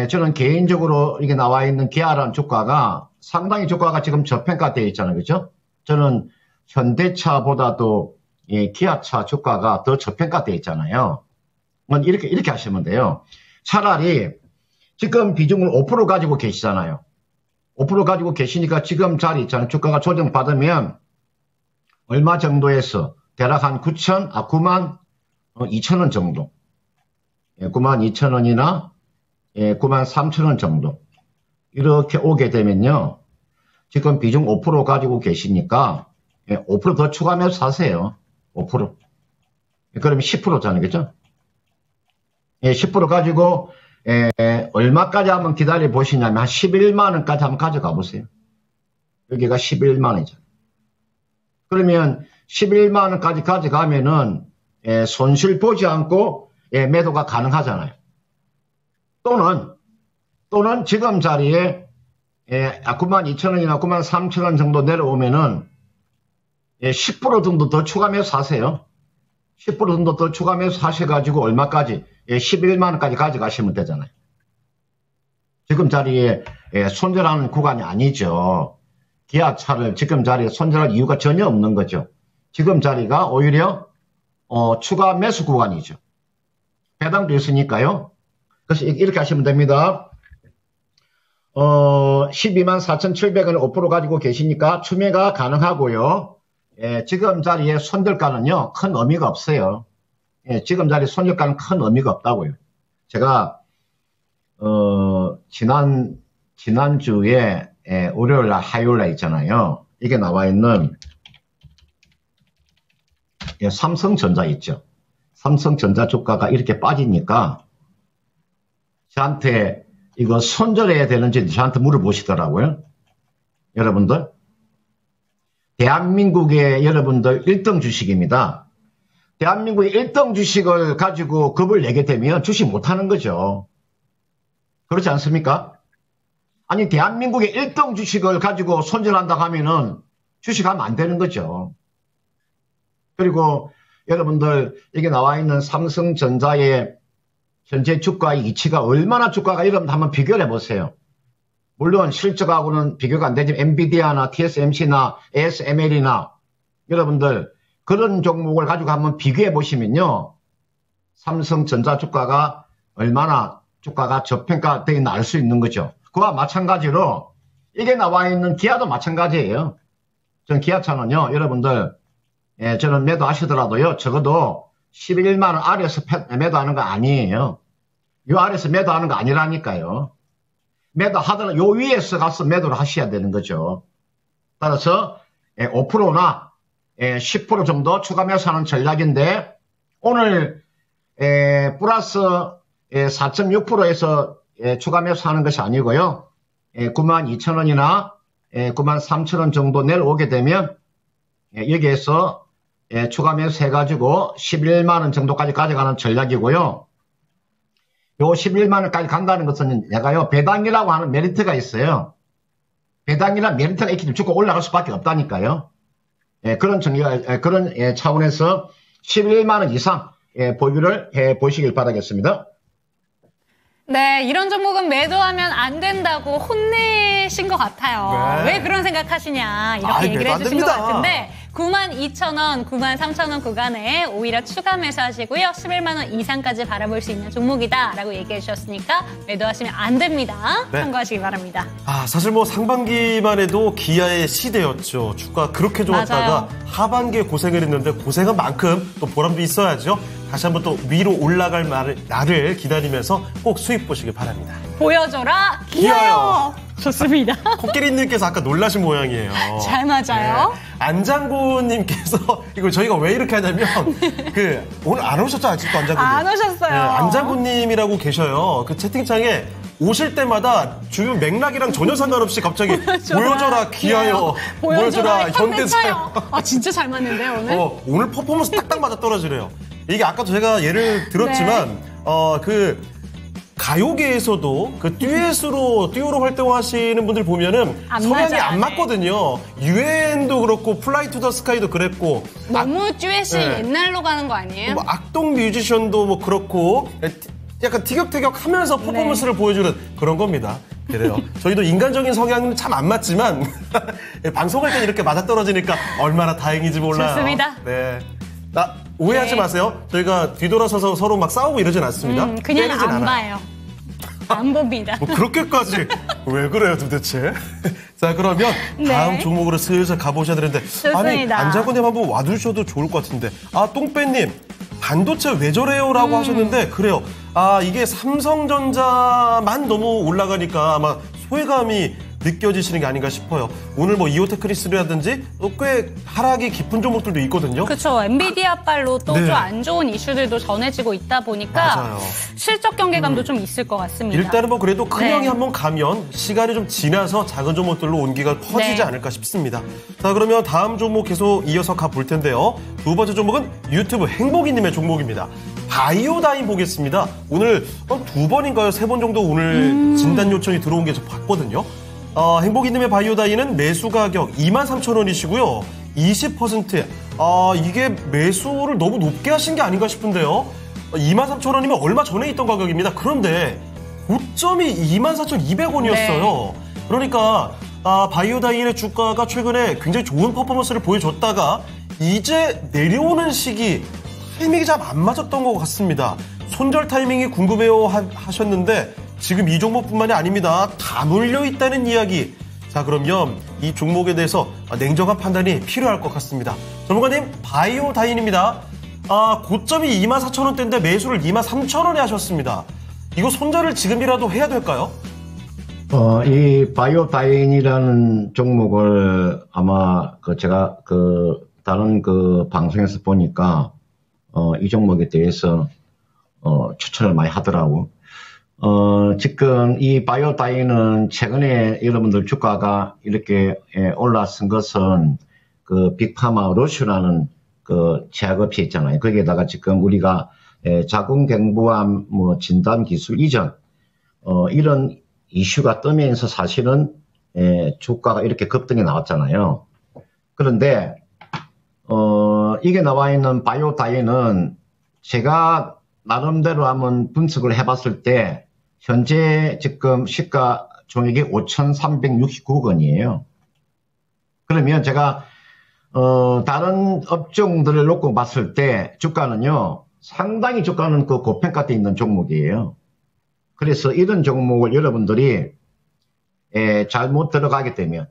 저는 개인적으로 이게 나와 있는 기아라는 주가가 상당히 주가가 지금 저평가되어 있잖아요. 그죠? 저는 현대차보다도 기아차 주가가 더 저평가되어 있잖아요. 이렇게 하시면 돼요. 차라리 지금 비중을 5% 가지고 계시잖아요. 5% 가지고 계시니까 지금 자리 있잖아요. 주가가 조정받으면 얼마 정도에서 대략 한 9만 2천원 정도. 9만 2천원이나 9만 3천원 정도. 이렇게 오게 되면요. 지금 비중 5% 가지고 계시니까 5% 더 추가하면서 사세요. 5%. 그러면 10%잖아요. 그죠? 10% 가지고 얼마까지 한번 기다려 보시냐면 한 11만 원까지 한번 가져가 보세요. 여기가 11만 원이죠. 그러면 11만 원까지 가져가면은 손실 보지 않고 매도가 가능하잖아요. 또는 지금 자리에 92,000원이나 93,000원 정도 내려오면은 10% 정도 더 추가 매수 사세요. 10% 정도 더 추가 매수 사셔가지고 얼마까지? 11만 원까지 가져가시면 되잖아요. 지금 자리에 손절하는 구간이 아니죠. 기아차를 지금 자리에 손절할 이유가 전혀 없는 거죠. 지금 자리가 오히려 추가 매수 구간이죠. 배당도 있으니까요. 그래서 이렇게 하시면 됩니다. 124,700원을 5% 가지고 계시니까 추매가 가능하고요. 지금 자리에 손절가는요, 큰 의미가 없어요. 지금 자리 손절가는 큰 의미가 없다고요. 제가, 지난주에, 월요일날, 화요일날 있잖아요. 이게 나와 있는, 삼성전자 있죠. 삼성전자 주가가 이렇게 빠지니까, 저한테 이거 손절해야 되는지 저한테 물어보시더라고요. 여러분들. 대한민국의 여러분들 1등 주식입니다. 대한민국의 1등 주식을 가지고 겁을 내게 되면 주식 못하는 거죠. 그렇지 않습니까? 아니 대한민국의 1등 주식을 가지고 손절한다 하면은 주식하면 안 되는 거죠. 그리고 여러분들 여기 나와 있는 삼성전자의 현재 주가의 이치가 얼마나 주가가 여러분 한번 비교를 해보세요. 물론 실적하고는 비교가 안 되지만 엔비디아나 TSMC나 ASML이나 여러분들 그런 종목을 가지고 한번 비교해 보시면요. 삼성전자 주가가 얼마나 주가가 저평가되어 있나 알 수 있는 거죠. 그와 마찬가지로 이게 나와 있는 기아도 마찬가지예요. 전 기아차는요. 여러분들 저는 매도하시더라도요. 적어도 11만 원 아래에서 매도하는 거 아니에요. 요 아래에서 매도하는 거 아니라니까요. 매도하더라도 요 위에서 가서 매도를 하셔야 되는 거죠. 따라서 5%나 10% 정도 추가 매수하는 전략인데 오늘 플러스 4.6%에서 추가 매수하는 것이 아니고요. 92,000원이나 93,000원 정도 내려오게 되면 여기에서 추가 매수 해가지고 11만 원 정도까지 가져가는 전략이고요. 요 11만 원까지 간다는 것은 내가요 배당이라고 하는 메리트가 있어요. 배당이란 메리트가 있기 때문에 주가 올라갈 수밖에 없다니까요. 그런 차원에서 11만 원 이상 보유를 해 보시길 바라겠습니다. 네, 이런 종목은 매도하면 안 된다고 혼내신 것 같아요. 네. 왜 그런 생각하시냐 이렇게 얘기를 매도 안 해주신 것 됩니다. 같은데 92,000원, 93,000원 구간에 오히려 추가 매수하시고요. 11만 원 이상까지 바라볼 수 있는 종목이다라고 얘기해 주셨으니까 매도하시면 안 됩니다. 네. 참고하시기 바랍니다. 사실 뭐 상반기만 해도 기아의 시대였죠. 주가 그렇게 좋았다가 맞아요. 하반기에 고생을 했는데 고생한 만큼 또 보람도 있어야죠. 다시 한번 또 위로 올라갈 날을 기다리면서 꼭 수익 보시길 바랍니다. 보여줘라 기아요. 기아요. 좋습니다. 코끼리님께서 아까 놀라신 모양이에요. 잘 맞아요. 네. 안장군님께서 이거 저희가 왜 이렇게 하냐면 오늘 안 오셨죠 아직도 안장군님? 안 오셨어요. 네, 안장군님이라고 계셔요. 그 채팅창에 오실 때마다 주변 맥락이랑 전혀 상관없이 갑자기 보여줘라 기아요, 보여줘라 현대차요. 진짜 잘 맞는데요 오늘. 오늘 퍼포먼스 딱딱 맞아 떨어지래요. 이게 아까도 제가 예를 들었지만 가요계에서도 그 듀오로 활동하시는 분들 보면은 안 성향이 맞아, 안 네. 맞거든요. 유엔도 그렇고 플라이 투 더 스카이도 그랬고 너무 듀엣이 네. 옛날로 가는 거 아니에요? 뭐 악동 뮤지션도 뭐 그렇고 약간 티격태격 하면서 퍼포먼스를 보여주는 그런 겁니다. 그래요. 저희도 인간적인 성향은 참 안 맞지만 방송할 때 이렇게 맞아떨어지니까 얼마나 다행인지 몰라요. 좋습니다. 네. 오해하지 네. 마세요. 저희가 뒤돌아서서 서로 막 싸우고 이러진 않습니다. 그냥 때리진 안 않아요. 봐요. 안 봅니다. 뭐 그렇게까지 왜 그래요 도대체? 자 그러면 다음 네. 종목으로 슬슬 가보셔야 되는데 아니 좋습니다. 안자군님 한번 와주셔도 좋을 것 같은데 똥배님 반도체 왜 저래요라고 하셨는데 그래요. 이게 삼성전자만 너무 올라가니까 아마 소외감이 느껴지시는 게 아닌가 싶어요. 오늘 뭐 이오테크리스라든지 꽤 하락이 깊은 종목들도 있거든요. 그렇죠. 엔비디아 빨로 또 좀 네. 안 좋은 이슈들도 전해지고 있다 보니까 맞아요. 실적 경계감도 좀 있을 것 같습니다. 일단은 뭐 그래도 큰 네. 형이 한번 가면 시간이 좀 지나서 작은 종목들로 온기가 퍼지지 네. 않을까 싶습니다. 자, 그러면 다음 종목 계속 이어서 가볼 텐데요. 두 번째 종목은 유튜브 행복이님의 종목입니다. 바이오다인 보겠습니다. 오늘 두 번인가요? 세 번 정도 오늘 진단 요청이 들어온 게 저 봤거든요. 행복이님의 바이오다인은 매수 가격 23,000원이시고요. 20%. 이게 매수를 너무 높게 하신 게 아닌가 싶은데요. 23,000원이면 얼마 전에 있던 가격입니다. 그런데 고점이 24,200원이었어요. 그러니까 바이오다인의 주가가 최근에 굉장히 좋은 퍼포먼스를 보여줬다가 이제 내려오는 시기 타이밍이 잘 안 맞았던 것 같습니다. 손절 타이밍이 궁금해요 하셨는데 지금 이 종목뿐만이 아닙니다. 다 몰려있다는 이야기. 자, 그러면 이 종목에 대해서 냉정한 판단이 필요할 것 같습니다. 전문가님, 바이오다인입니다. 고점이 24,000원대인데 매수를 23,000원에 하셨습니다. 이거 손절을 지금이라도 해야 될까요? 이 바이오다인이라는 종목을 아마 제가 다른 방송에서 보니까 이 종목에 대해서 추천을 많이 하더라고. 지금 이 바이오다인은 최근에 여러분들 주가가 이렇게 올라선 것은 빅파마 로슈라는 제약업체 있잖아요. 거기에다가 지금 우리가 자궁경부암 진단 기술 이전 이런 이슈가 뜨면서 사실은 주가가 이렇게 급등이 나왔잖아요. 그런데 이게 나와 있는 바이오다인은 제가 나름대로 한번 분석을 해봤을 때 현재 지금 시가 종액이 5,369원이에요. 그러면 제가 다른 업종들을 놓고 봤을 때 주가는요 상당히 주가는 고평가돼 있는 종목이에요. 그래서 이런 종목을 여러분들이 잘못 들어가게 되면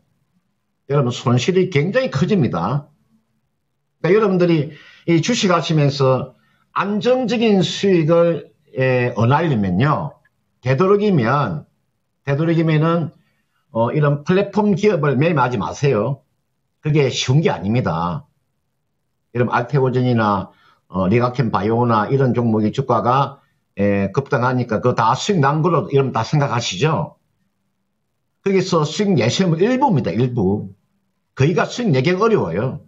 여러분 손실이 굉장히 커집니다. 그러니까 여러분들이 이 주식 하시면서 안정적인 수익을 얻으려면요 되도록이면은 이런 플랫폼 기업을 매매하지 마세요. 그게 쉬운 게 아닙니다. 여러분 알테오젠이나 리가켄 바이오나 이런 종목의 주가가 급등하니까 그거 다 수익 난 걸로 여러분 다 생각하시죠? 거기서 수익 내시면 일부입니다. 일부. 거기가 수익 내기가 어려워요.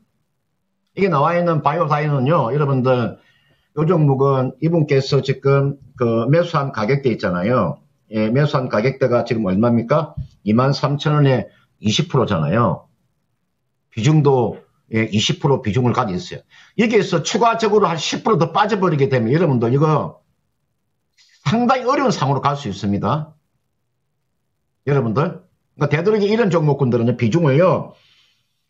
이게 나와 있는 바이오다인은요 여러분들 이 종목은 이분께서 지금 매수한 가격대 있잖아요. 매수한 가격대가 지금 얼마입니까? 23,000원에 20%잖아요. 비중도 20% 비중을 가지고 있어요. 여기에서 추가적으로 한 10% 더 빠져버리게 되면 여러분들 이거 상당히 어려운 상황으로 갈 수 있습니다. 여러분들. 그러니까 되도록이 이런 종목군들은 비중을요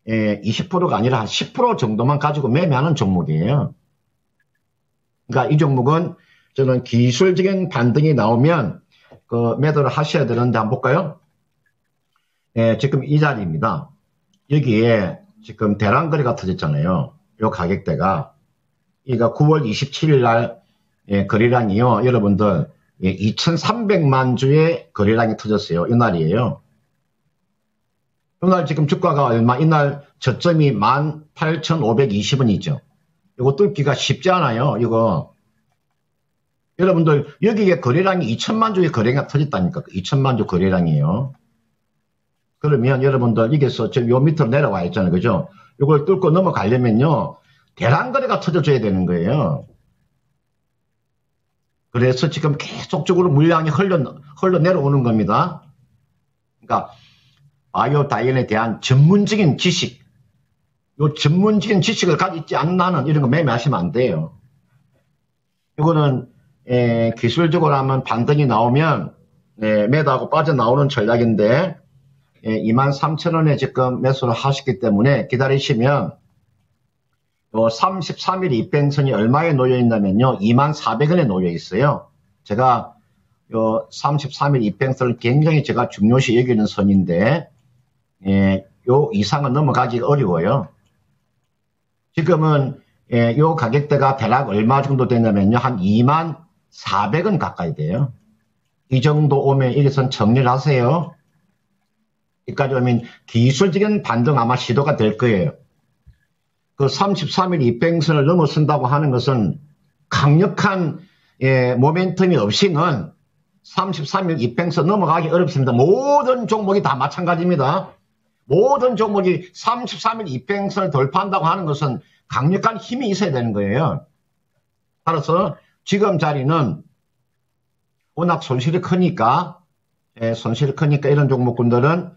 20%가 아니라 한 10% 정도만 가지고 매매하는 종목이에요. 그러니까 이 종목은 저는 기술적인 반등이 나오면 매도를 하셔야 되는데 한번 볼까요? 지금 이 자리입니다. 여기에 지금 대란거래가 터졌잖아요. 요 가격대가. 이가 9월 27일 날 거래량이요. 여러분들 2,300만 주의 거래량이 터졌어요. 이 날이에요. 이날 지금 주가가 얼마? 이날 저점이 18,520원이죠. 이거 뚫기가 쉽지 않아요. 이거. 여러분들 여기에 거래량이 2천만 주의 거래가 터졌다니까. 2천만 주 거래량이에요. 그러면 여러분들 여기서 지금 요 밑으로 내려와 있잖아요. 그죠? 이걸 뚫고 넘어가려면요. 대란거래가 터져줘야 되는 거예요. 그래서 지금 계속적으로 물량이 흘러 내려오는 겁니다. 그러니까 바이오다인에 대한 전문적인 지식, 요 전문적인 지식을 가지고 있지 않는 한은 이런 거 매매하시면 안 돼요. 이거는 기술적으로 하면 반등이 나오면 매도하고 빠져나오는 전략인데 23,000원에 지금 매수를 하셨기 때문에 기다리시면 33일 입행선이 얼마에 놓여 있냐면요 24,000원에 놓여 있어요. 제가 요 33일 입행선을 굉장히 제가 중요시 여기는 선인데 요 이상은 넘어가기가 어려워요. 지금은 요 가격대가 대략 얼마 정도 되냐면요 한 24,000원 가까이 돼요. 이 정도 오면 여기선 정리를 하세요. 여기까지 오면 기술적인 반등 아마 시도가 될 거예요. 그 33일 이평선을 넘어선다고 하는 것은 강력한 모멘텀이 없이는 33일 이평선 넘어가기 어렵습니다. 모든 종목이 다 마찬가지입니다. 모든 종목이 33일 이평선을 돌파한다고 하는 것은 강력한 힘이 있어야 되는 거예요. 따라서 지금 자리는 워낙 손실이 크니까 이런 종목군들은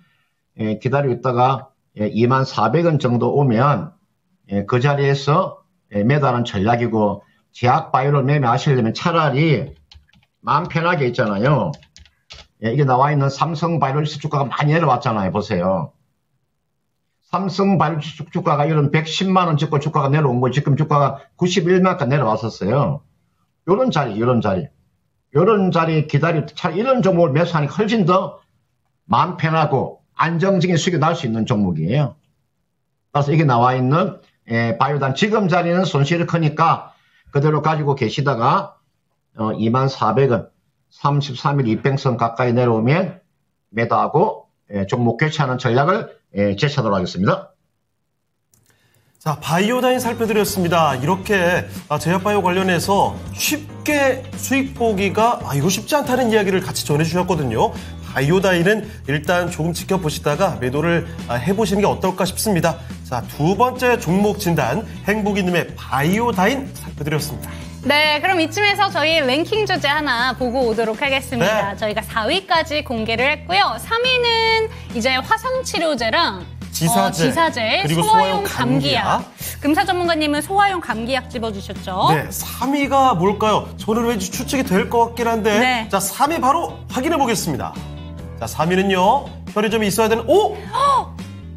기다리고 있다가 24,000원 정도 오면 그 자리에서 매도하는 전략이고, 제약바이오를 매매하시려면 차라리 마음 편하게 있잖아요. 이게 나와 있는 삼성바이오로직스 주가가 많이 내려왔잖아요. 보세요. 삼성바이오로직스 주가가 이런 110만 원 찍고 주가가 내려온 거, 지금 주가가 91만원까지 내려왔었어요. 요런 자리 기다리고 차라리 이런 종목을 매수하니까 훨씬 더 마음 편하고 안정적인 수익이 날 수 있는 종목이에요. 그래서 이게 나와 있는 바이오단 지금 자리는 손실이 크니까 그대로 가지고 계시다가 24,000원 33일 이평선 가까이 내려오면 매도하고 종목 교체하는 전략을 제시하도록 하겠습니다. 자, 바이오다인 살펴드렸습니다. 이렇게 제약바이오 관련해서 쉽게 수익 보기가 이거 쉽지 않다는 이야기를 같이 전해주셨거든요. 바이오다인은 일단 조금 지켜보시다가 매도를 해보시는 게 어떨까 싶습니다. 자, 두 번째 종목 진단, 행복이님의 바이오다인 살펴드렸습니다. 네, 그럼 이쯤에서 저희 랭킹 주제 하나 보고 오도록 하겠습니다. 네. 저희가 4위까지 공개를 했고요. 3위는 이제 화상치료제랑 지사제, 그리고 소화용 감기약. 금사 전문가님은 소화용 감기약 집어주셨죠. 네, 3위가 뭘까요? 저는 왠지 추측이 될 것 같긴 한데. 네. 자, 3위 바로 확인해 보겠습니다. 자, 3위는요. 편의점에 있어야 되는, 오!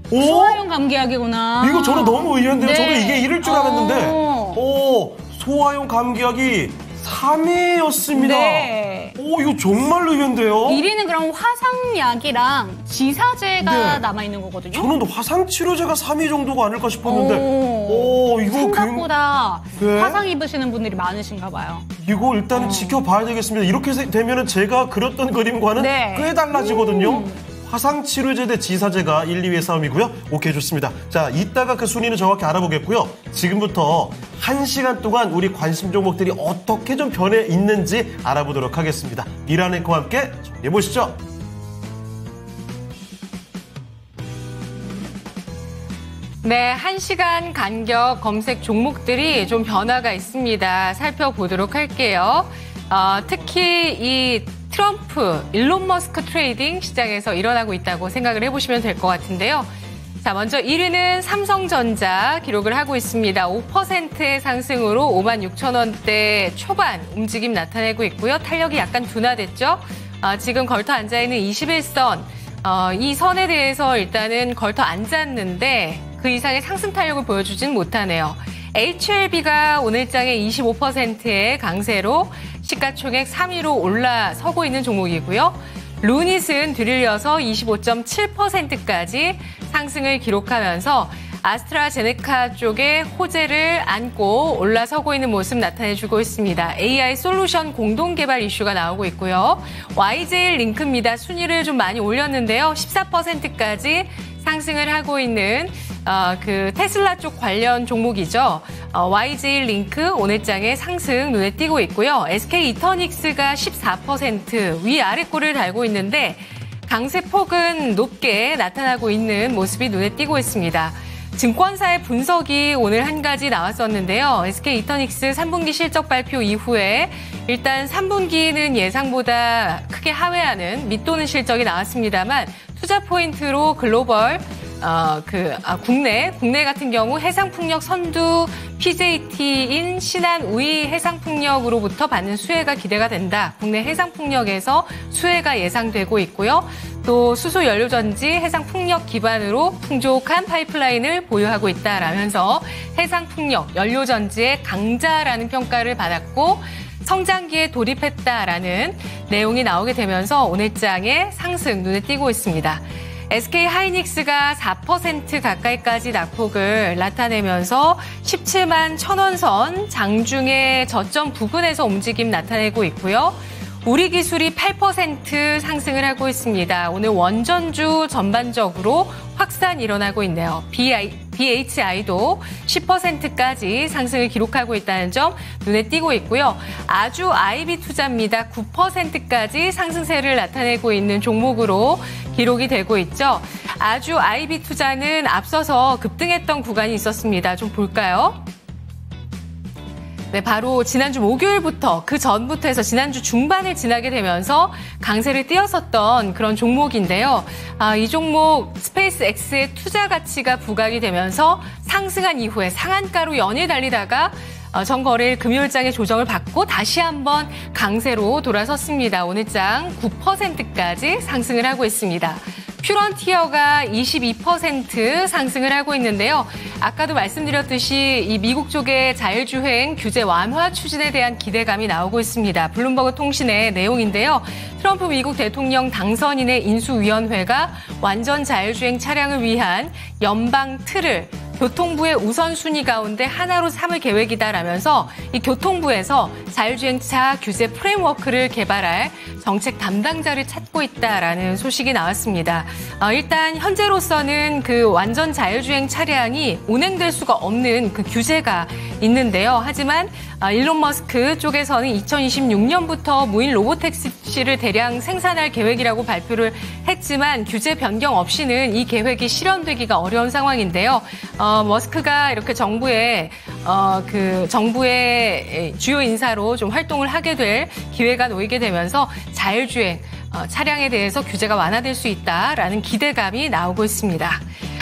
소화용 감기약이구나. 이거 저는 너무 의외인데요. 네. 저도 이게 이럴 줄 알았는데. 소화용 감기약이 3위였습니다. 네. 이거 정말 의외인데요. 1위는 그럼 화상약이랑 지사제가 네. 남아있는 거거든요. 저는 화상치료제가 3위 정도가 아닐까 싶었는데. 이거 생각보다 네. 화상 입으시는 분들이 많으신가 봐요. 이거 일단 지켜봐야 되겠습니다. 이렇게 되면은 제가 그렸던 그림과는 네. 꽤 달라지거든요. 화상치료제 대 지사제가 1, 2위의 싸움이고요. 오케이, 좋습니다. 자, 이따가 그 순위는 정확히 알아보겠고요. 지금부터 1시간 동안 우리 관심 종목들이 어떻게 좀 변해 있는지 알아보도록 하겠습니다. 미란 앵커와 함께 정리해보시죠. 네, 1시간 간격 검색 종목들이 좀 변화가 있습니다. 살펴보도록 할게요. 특히 이 트럼프, 일론 머스크 트레이딩 시장에서 일어나고 있다고 생각을 해보시면 될 것 같은데요. 자, 먼저 1위는 삼성전자 기록을 하고 있습니다. 5%의 상승으로 56,000원대 초반 움직임 나타내고 있고요. 탄력이 약간 둔화됐죠. 지금 걸터 앉아있는 21선, 이 선에 대해서 일단은 걸터 앉았는데 그 이상의 상승 탄력을 보여주진 못하네요. HLB가 오늘장에 25%의 강세로 시가총액 3위로 올라서고 있는 종목이고요. 루닛은 뒤를려서 25.7%까지 상승을 기록하면서 아스트라제네카 쪽에 호재를 안고 올라서고 있는 모습 나타내주고 있습니다. AI 솔루션 공동 개발 이슈가 나오고 있고요. YJ 링크입니다. 순위를 좀 많이 올렸는데요. 14%까지 상승을 하고 있는 그 테슬라 쪽 관련 종목이죠. YJ 링크 오늘장에 상승 눈에 띄고 있고요. SK 이터닉스가 14% 위아래 꼴을 달고 있는데 강세폭은 높게 나타나고 있는 모습이 눈에 띄고 있습니다. 증권사의 분석이 오늘 한 가지 나왔었는데요. SK 이터닉스 3분기 실적 발표 이후에 일단 3분기는 예상보다 크게 하회하는 밑도는 실적이 나왔습니다만 투자 포인트로 글로벌 국내 같은 경우 해상풍력 선두 PJT인 신한우이 해상풍력으로부터 받는 수혜가 기대가 된다. 국내 해상풍력에서 수혜가 예상되고 있고요. 또 수소연료전지 해상풍력 기반으로 풍족한 파이프라인을 보유하고 있다라면서 해상풍력 연료전지의 강자라는 평가를 받았고 성장기에 돌입했다라는 내용이 나오게 되면서 오늘장에 상승 눈에 띄고 있습니다. SK 하이닉스가 4% 가까이까지 낙폭을 나타내면서 17만 1,000원 선 장중의 저점 부근에서 움직임 나타내고 있고요. 우리 기술이 8% 상승을 하고 있습니다. 오늘 원전주 전반적으로 확산이 일어나고 있네요. BHI도 10%까지 상승을 기록하고 있다는 점 눈에 띄고 있고요. 아주 IB 투자입니다. 9%까지 상승세를 나타내고 있는 종목으로 기록이 되고 있죠. 아주 IB 투자는 앞서서 급등했던 구간이 있었습니다. 좀 볼까요? 네, 바로 지난주 목요일부터 그 전부터 해서 지난주 중반을 지나게 되면서 강세를 띄었었던 그런 종목인데요. 이 종목 스페이스X의 투자 가치가 부각이 되면서 상승한 이후에 상한가로 연일 달리다가 전거래일 금요일장에 조정을 받고 다시 한번 강세로 돌아섰습니다. 오늘장 9%까지 상승을 하고 있습니다. 퓨런티어가 22% 상승을 하고 있는데요. 아까도 말씀드렸듯이 이 미국 쪽의 자율주행 규제 완화 추진에 대한 기대감이 나오고 있습니다. 블룸버그 통신의 내용인데요. 트럼프 미국 대통령 당선인의 인수위원회가 완전 자율주행 차량을 위한 연방 틀을 교통부의 우선순위 가운데 하나로 삼을 계획이다라면서 이 교통부에서 자율주행차 규제 프레임워크를 개발할 정책 담당자를 찾고 있다라는 소식이 나왔습니다. 일단 현재로서는 그 완전 자율주행 차량이 운행될 수가 없는 그 규제가 있는데요. 하지만 일론 머스크 쪽에서는 2026년부터 무인 로보택시를 대량 생산할 계획이라고 발표를 했지만 규제 변경 없이는 이 계획이 실현되기가 어려운 상황인데요. 머스크가 이렇게 정부의 주요 인사로 좀 활동을 하게 될 기회가 놓이게 되면서 자율주행 차량에 대해서 규제가 완화될 수 있다라는 기대감이 나오고 있습니다.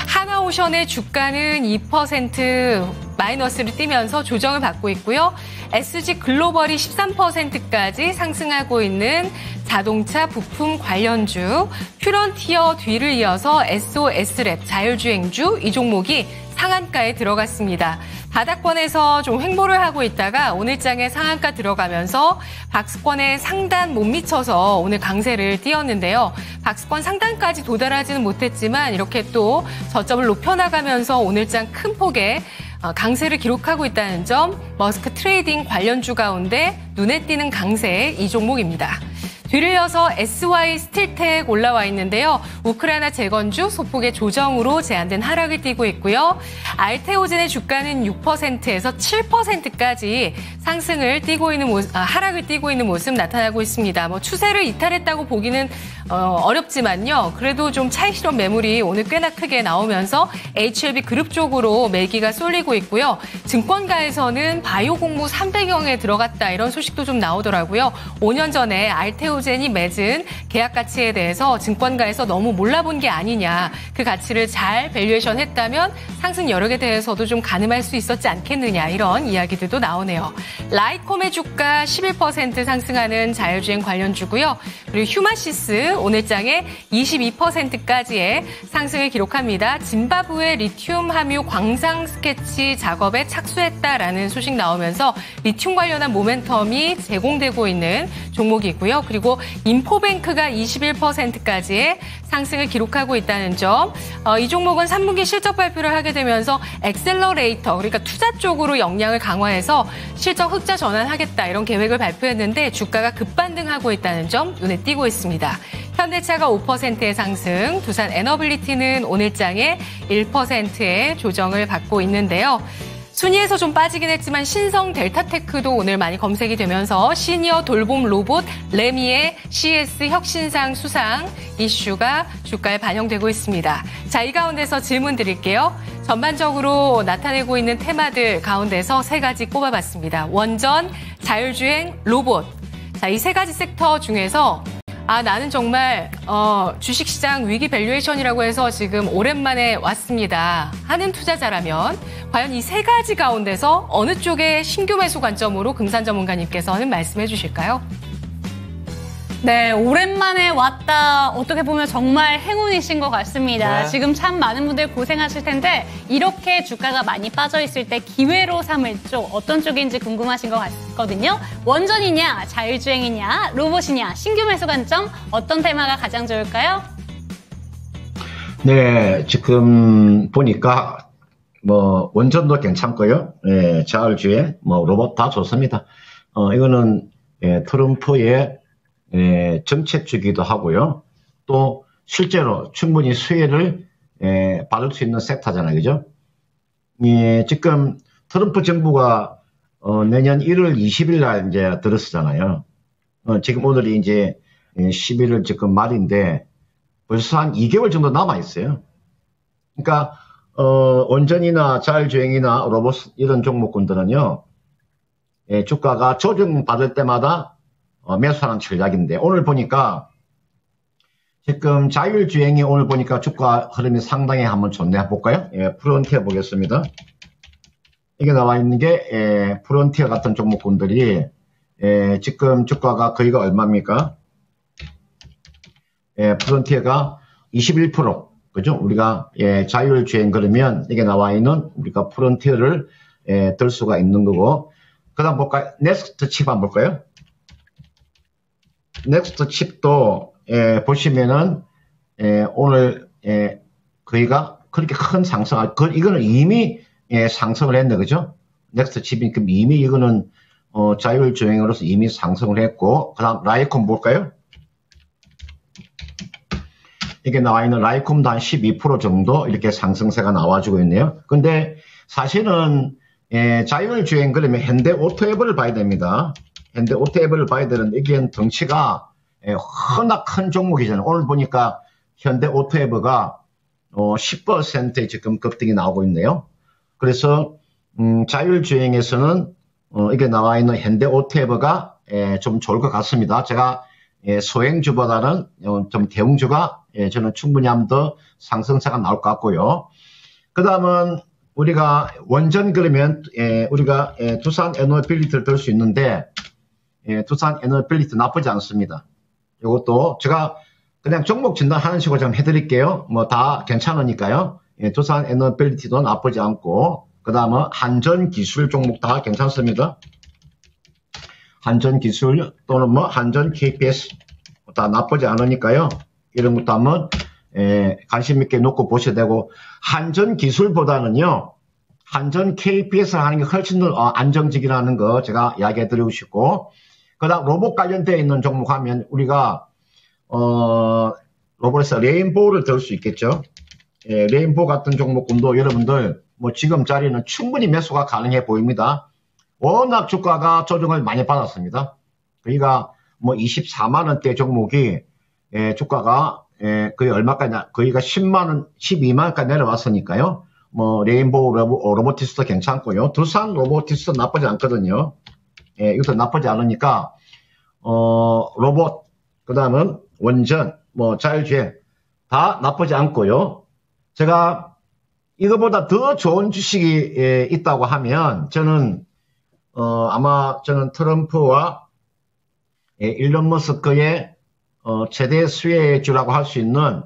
하나오션의 주가는 2% 마이너스를 띄면서 조정을 받고 있고요. SG 글로벌이 13%까지 상승하고 있는 자동차 부품 관련주, 퓨런티어 뒤를 이어서 SOS랩 자율주행주 이 종목이 상한가에 들어갔습니다. 바닥권에서 좀 횡보를 하고 있다가 오늘장에 상한가 들어가면서 박스권의 상단 못 미쳐서 오늘 강세를 띄었는데요. 박스권 상단까지 도달하지는 못했지만 이렇게 또 저점을 높여나가면서 오늘장 큰 폭의 강세를 기록하고 있다는 점, 머스크 트레이딩 관련주 가운데 눈에 띄는 강세 이 종목입니다. 뒤를 이어서 SY 스틸텍 올라와 있는데요. 우크라이나 재건주 소폭의 조정으로 제한된 하락을 띠고 있고요. 알테오젠의 주가는 6%에서 7%까지 상승을 띠고 있는 하락을 띠고 있는 모습 나타나고 있습니다. 추세를 이탈했다고 보기는 어렵지만요. 그래도 좀 차익 실현 매물이 오늘 꽤나 크게 나오면서 HLB 그룹 쪽으로 매기가 쏠리고 있고요. 증권가에서는 바이오 공모 300영에 들어갔다 이런 소식도 좀 나오더라고요. 5년 전에 알테오젠이 맺은 계약 가치에 대해서 증권가에서 너무 몰라본 게 아니냐. 그 가치를 잘 밸류에이션 했다면 상승 여력에 대해서도 좀 가늠할 수 있었지 않겠느냐. 이런 이야기들도 나오네요. 라이콤의 주가 11% 상승하는 자율주행 관련주고요. 그리고 휴마시스 오늘장에 22%까지의 상승을 기록합니다. 짐바브웨 리튬 함유 광산 스케치 작업에 착수했다라는 소식 나오면서 리튬 관련한 모멘텀이 제공되고 있는 종목이고요. 그리고 인포뱅크가 21%까지의 상승을 기록하고 있다는 점. 이 종목은 3분기 실적 발표를 하게 되면서 엑셀러레이터, 그러니까 투자 쪽으로 역량을 강화해서 실적 흑자 전환하겠다 이런 계획을 발표했는데 주가가 급반등하고 있다는 점 눈에 띄고 있습니다. 현대차가 5%의 상승, 두산 에너빌리티는 오늘장에 1%의 조정을 받고 있는데요. 순위에서 좀 빠지긴 했지만 신성 델타테크도 오늘 많이 검색이 되면서 시니어 돌봄 로봇 레미의 CS 혁신상 수상 이슈가 주가에 반영되고 있습니다. 자, 이 가운데서 질문 드릴게요. 전반적으로 나타내고 있는 테마들 가운데서 세 가지 꼽아봤습니다. 원전, 자율주행, 로봇. 자, 이 세 가지 섹터 중에서 나는 정말 주식시장 위기 밸류에이션이라고 해서 지금 오랜만에 왔습니다 하는 투자자라면 과연 이 세 가지 가운데서 어느 쪽에 신규 매수 관점으로 금산 전문가님께서는 말씀해 주실까요? 네, 오랜만에 왔다. 어떻게 보면 정말 행운이신 것 같습니다. 네. 지금 참 많은 분들 고생하실 텐데 이렇게 주가가 많이 빠져 있을 때 기회로 삼을 쪽 어떤 쪽인지 궁금하신 것 같거든요. 원전이냐, 자율주행이냐, 로봇이냐, 신규 매수 관점 어떤 테마가 가장 좋을까요? 네, 지금 보니까 원전도 괜찮고요. 자율주행, 로봇 다 좋습니다. 이거는 트럼프의 정책주기도 하고요. 또 실제로 충분히 수혜를 받을 수 있는 섹터잖아요. 그죠? 지금 트럼프 정부가 내년 1월 20일 날 이제 들었잖아요. 지금 오늘이 이제 11월 지금 말인데 벌써 한 2개월 정도 남아 있어요. 그러니까 원전이나 자율주행이나 로봇 이런 종목군들은요, 주가가 조정받을 때마다 매수하는 전략인데, 오늘 보니까 지금 자율주행이 오늘 보니까 주가 흐름이 상당히 한번 좋네. 볼까요? 프론티어 보겠습니다. 이게 나와 있는 게 프론티어 같은 종목군들이 지금 주가가 거의가 얼마입니까? 프론티어가 21%. 그죠? 우리가 자율주행 그러면 이게 나와 있는 우리가 프론티어를 들 수가 있는 거고, 그 다음 볼까요? 넥스트 칩 한번 볼까요? 넥스트 칩도 보시면은 오늘 거의가 그렇게 큰 상승, 이거는 이미 상승을 했네. 그죠? 넥스트 칩이 이미 이거는 자율주행으로서 이미 상승을 했고, 그 다음 라이콤 볼까요? 이게 나와 있는 라이콤도 한 12% 정도 이렇게 상승세가 나와주고 있네요. 근데 사실은 자율주행 그러면 현대오토앱을 봐야 됩니다. 현대오토앱을 봐야 되는데 이게 덩치가 워낙 큰 종목이잖아요. 오늘 보니까 현대오토앱가 10%의 지금 급등이 나오고 있네요. 그래서 자율주행에서는 이게 나와 있는 현대오토앱가 좀 좋을 것 같습니다. 제가 소행주보다는 좀 대웅주가 저는 충분히 한번 더 상승세가 나올 것 같고요. 그 다음은 우리가 원전 그러면 우리가 두산 에너빌리티를 들 수 있는데 두산 에너빌리티 나쁘지 않습니다. 이것도 제가 그냥 종목 진단하는 식으로 좀 해드릴게요. 뭐 다 괜찮으니까요. 두산 에너빌리티도 나쁘지 않고, 그 다음은 한전기술 종목 다 괜찮습니다. 한전기술 또는 뭐 한전 KPS 다 나쁘지 않으니까요. 이런 것도 한번 관심 있게 놓고 보셔야 되고, 한전기술보다는요, 한전 KPS를 하는 게 훨씬 더 안정적이라는 거 제가 이야기해 드리고 싶고, 그 다음 로봇 관련되어 있는 종목 하면 우리가 로봇에서 레인보우를 들 수 있겠죠. 레인보우 같은 종목군도 여러분들 뭐 지금 자리는 충분히 매수가 가능해 보입니다. 워낙 주가가 조정을 많이 받았습니다. 그러니까 뭐 24만원대 종목이 주가가 거의 얼마까지 거의가 10만원, 12만원까지 내려왔으니까요. 뭐 레인보우 로보티스도 괜찮고요. 두산 로보티스도 나쁘지 않거든요. 이것도 나쁘지 않으니까 로봇, 그 다음은 원전, 뭐 자율주행 다 나쁘지 않고요. 제가 이거보다 더 좋은 주식이 있다고 하면 저는 아마 저는 트럼프와 일론 머스크의 최대 수혜주라고 할 수 있는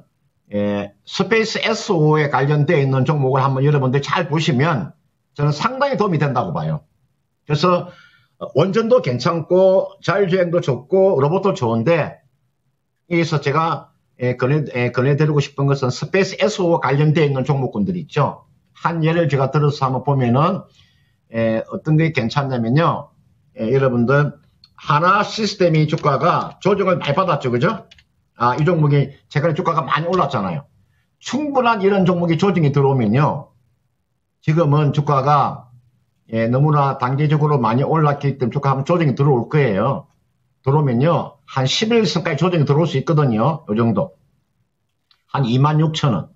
스페이스 SO에 관련되어 있는 종목을 한번 여러분들 잘 보시면 저는 상당히 도움이 된다고 봐요. 그래서 원전도 괜찮고 자율주행도 좋고 로봇도 좋은데, 여기서 제가 권해드리고 싶은 것은 스페이스 SO와 관련되어 있는 종목군들이 있죠. 한 예를 제가 들어서 한번 보면은 어떤 게 괜찮냐면요. 여러분들 하나 시스템이 주가가 조정을 많이 받았죠. 그죠? 이 종목이 최근에 주가가 많이 올랐잖아요. 충분한 이런 종목이 조정이 들어오면요. 지금은 주가가 너무나 단기적으로 많이 올랐기 때문에 주가 한번 조정이 들어올 거예요. 들어오면요. 한 11선까지 조정이 들어올 수 있거든요. 요 정도. 한 26,000원.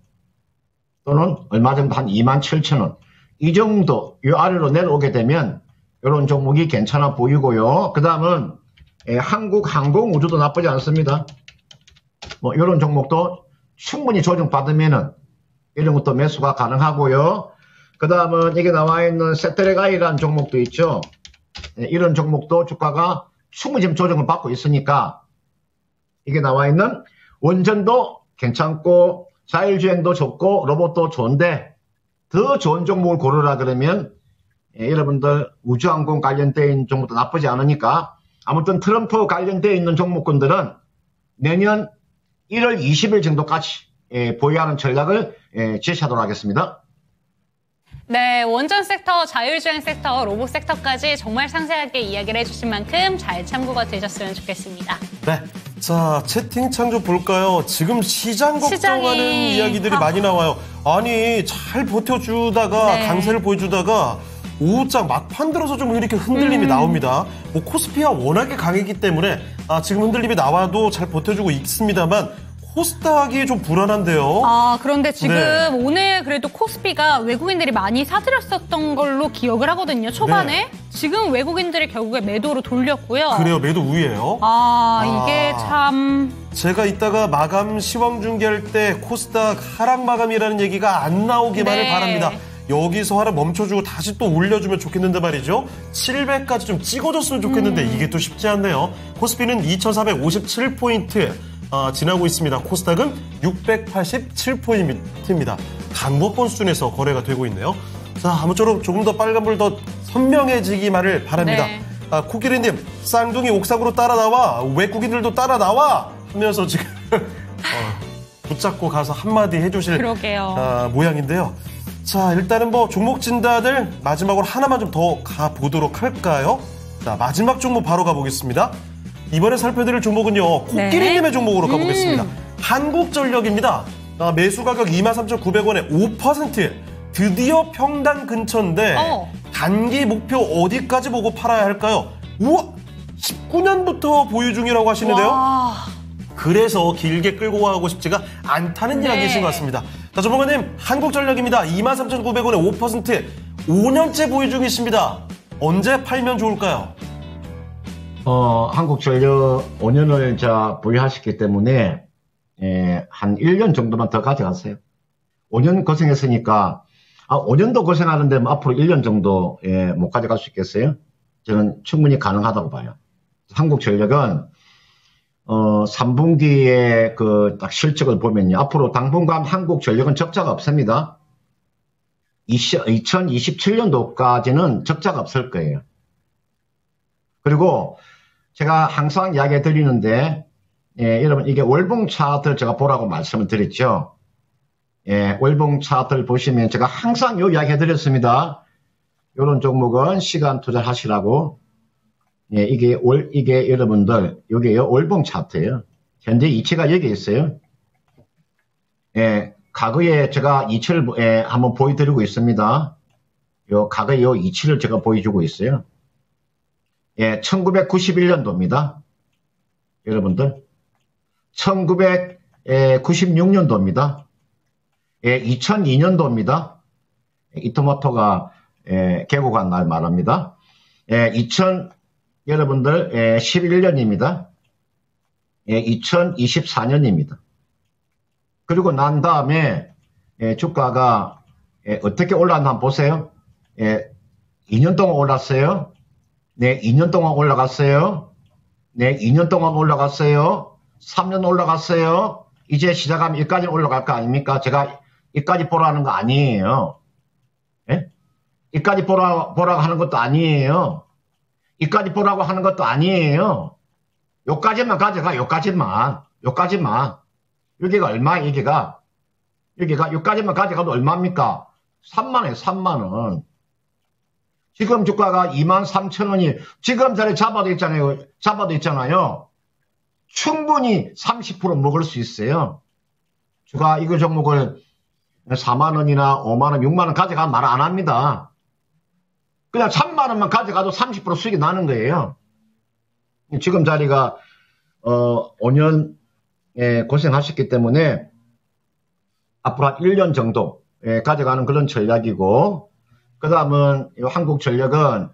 또는 얼마 정도 한 27,000원. 이 정도, 이 아래로 내려오게 되면 이런 종목이 괜찮아 보이고요. 그 다음은 한국항공우주도 나쁘지 않습니다. 뭐 이런 종목도 충분히 조정받으면은 이런 것도 매수가 가능하고요. 그 다음은 이게 나와 있는 세테레가이라는 종목도 있죠. 이런 종목도 주가가 충분히 지금 조정을 받고 있으니까 이게 나와 있는 원전도 괜찮고 자율주행도 좋고 로봇도 좋은데 더 좋은 종목을 고르라 그러면 여러분들 우주항공 관련되어 있는 종목도 나쁘지 않으니까 아무튼 트럼프 관련되어 있는 종목군들은 내년 1월 20일 정도까지 보유하는 전략을 제시하도록 하겠습니다. 네, 원전 섹터, 자율주행 섹터, 로봇 섹터까지 정말 상세하게 이야기를 해주신 만큼 잘 참고가 되셨으면 좋겠습니다. 네. 자, 채팅창 좀 볼까요? 지금 시장 걱정하는 시장이- 이야기들이 많이 나와요. 아니, 잘 버텨주다가, 네. 강세를 보여주다가, 오후장 막판 들어서 좀 이렇게 흔들림이 나옵니다. 뭐, 코스피가 워낙에 강했기 때문에, 지금 흔들림이 나와도 잘 버텨주고 있습니다만, 코스닥이 좀 불안한데요. 그런데 지금 네. 오늘 그래도 코스피가 외국인들이 많이 사들였었던 걸로 기억을 하거든요, 초반에. 지금 외국인들이 결국에 매도로 돌렸고요. 그래요, 매도 우위예요. 이게 참. 제가 이따가 마감 시황 중계할 때 코스닥 하락 마감이라는 얘기가 안 나오기만을 네. 바랍니다. 여기서 하락 멈춰주고 다시 또 올려주면 좋겠는데 말이죠. 700까지 좀 찍어줬으면 좋겠는데 이게 또 쉽지 않네요. 코스피는 2,457포인트 지나고 있습니다. 코스닥은 687포인트입니다. 강보권 수준에서 거래가 되고 있네요. 자, 아무쪼록 조금 더 빨간불 더 선명해지기만을 바랍니다. 네. 코끼리님, 쌍둥이 옥상으로 따라 나와, 외국인들도 따라 나와 하면서 지금 붙잡고 가서 한마디 해주실 그러게요. 모양인데요. 자, 일단은 뭐 종목 진단을 마지막으로 하나만 좀 더 가보도록 할까요? 자, 마지막 종목 바로 가보겠습니다. 이번에 살펴드릴 종목은요, 코끼리님의 종목으로 가보겠습니다. 한국전력입니다. 매수 가격 23,900원에 5%, 드디어 평단 근처인데 단기 목표 어디까지 보고 팔아야 할까요? 우와! 19년부터 보유 중이라고 하시는데요. 그래서 길게 끌고 가고 싶지가 않다는 이야기이신 것 같습니다. 자, 전문가님, 한국전력입니다. 23,900원에 5%, 5년째 보유 중이십니다. 언제 팔면 좋을까요? 한국전력 5년을 보유하셨기 때문에, 한 1년 정도만 더 가져가세요. 5년 고생했으니까, 5년도 고생하는데 뭐 앞으로 1년 정도, 못 가져갈 수 있겠어요? 저는 충분히 가능하다고 봐요. 한국전력은, 3분기에 딱 실적을 보면요. 앞으로 당분간 한국전력은 적자가 없습니다. 2027년도까지는 적자가 없을 거예요. 그리고 제가 항상 이야기 드리는데, 여러분, 이게 월봉 차트를 제가 보라고 말씀을 드렸죠. 월봉 차트를 보시면 제가 항상 요 이야기 해드렸습니다. 요런 종목은 시간 투자하시라고. 이게 여러분들, 요게요, 월봉 차트예요. 현재 이치가 여기 있어요. 과거에 제가 이치를 한번 보여드리고 있습니다. 과거에 요 이치를 제가 보여주고 있어요. 1991년도입니다. 여러분들. 1996년도입니다. 2002년도입니다. 이토마토가 개고간 날 말합니다. 여러분들 11년입니다. 2024년입니다. 그리고 난 다음에 주가가 어떻게 올랐나 한번 보세요. 2년 동안 올랐어요. 네, 2년 동안 올라갔어요. 네, 2년 동안 올라갔어요. 3년 올라갔어요. 이제 시작하면 여기까지 올라갈 거 아닙니까? 제가 여기까지 보라는 거 아니에요. 예? 여기까지 보라고 하는 것도 아니에요. 여기까지 보라고 하는 것도 아니에요. 요까지만 가져가, 요까지만. 여기가 얼마, 여기가 요까지만 가져가도 얼마입니까? 3만원이에요, 3만원. 지금 주가가 23,000원이 지금 자리 잡아도 있잖아요. 충분히 30% 먹을 수 있어요. 주가 이거 종목을 4만원이나 5만원, 6만원 가져가면 말 안 합니다. 그냥 3만원만 가져가도 30% 수익이 나는 거예요. 지금 자리가 5년 고생하셨기 때문에 앞으로 한 1년 정도 가져가는 그런 전략이고, 그 다음은 한국전력은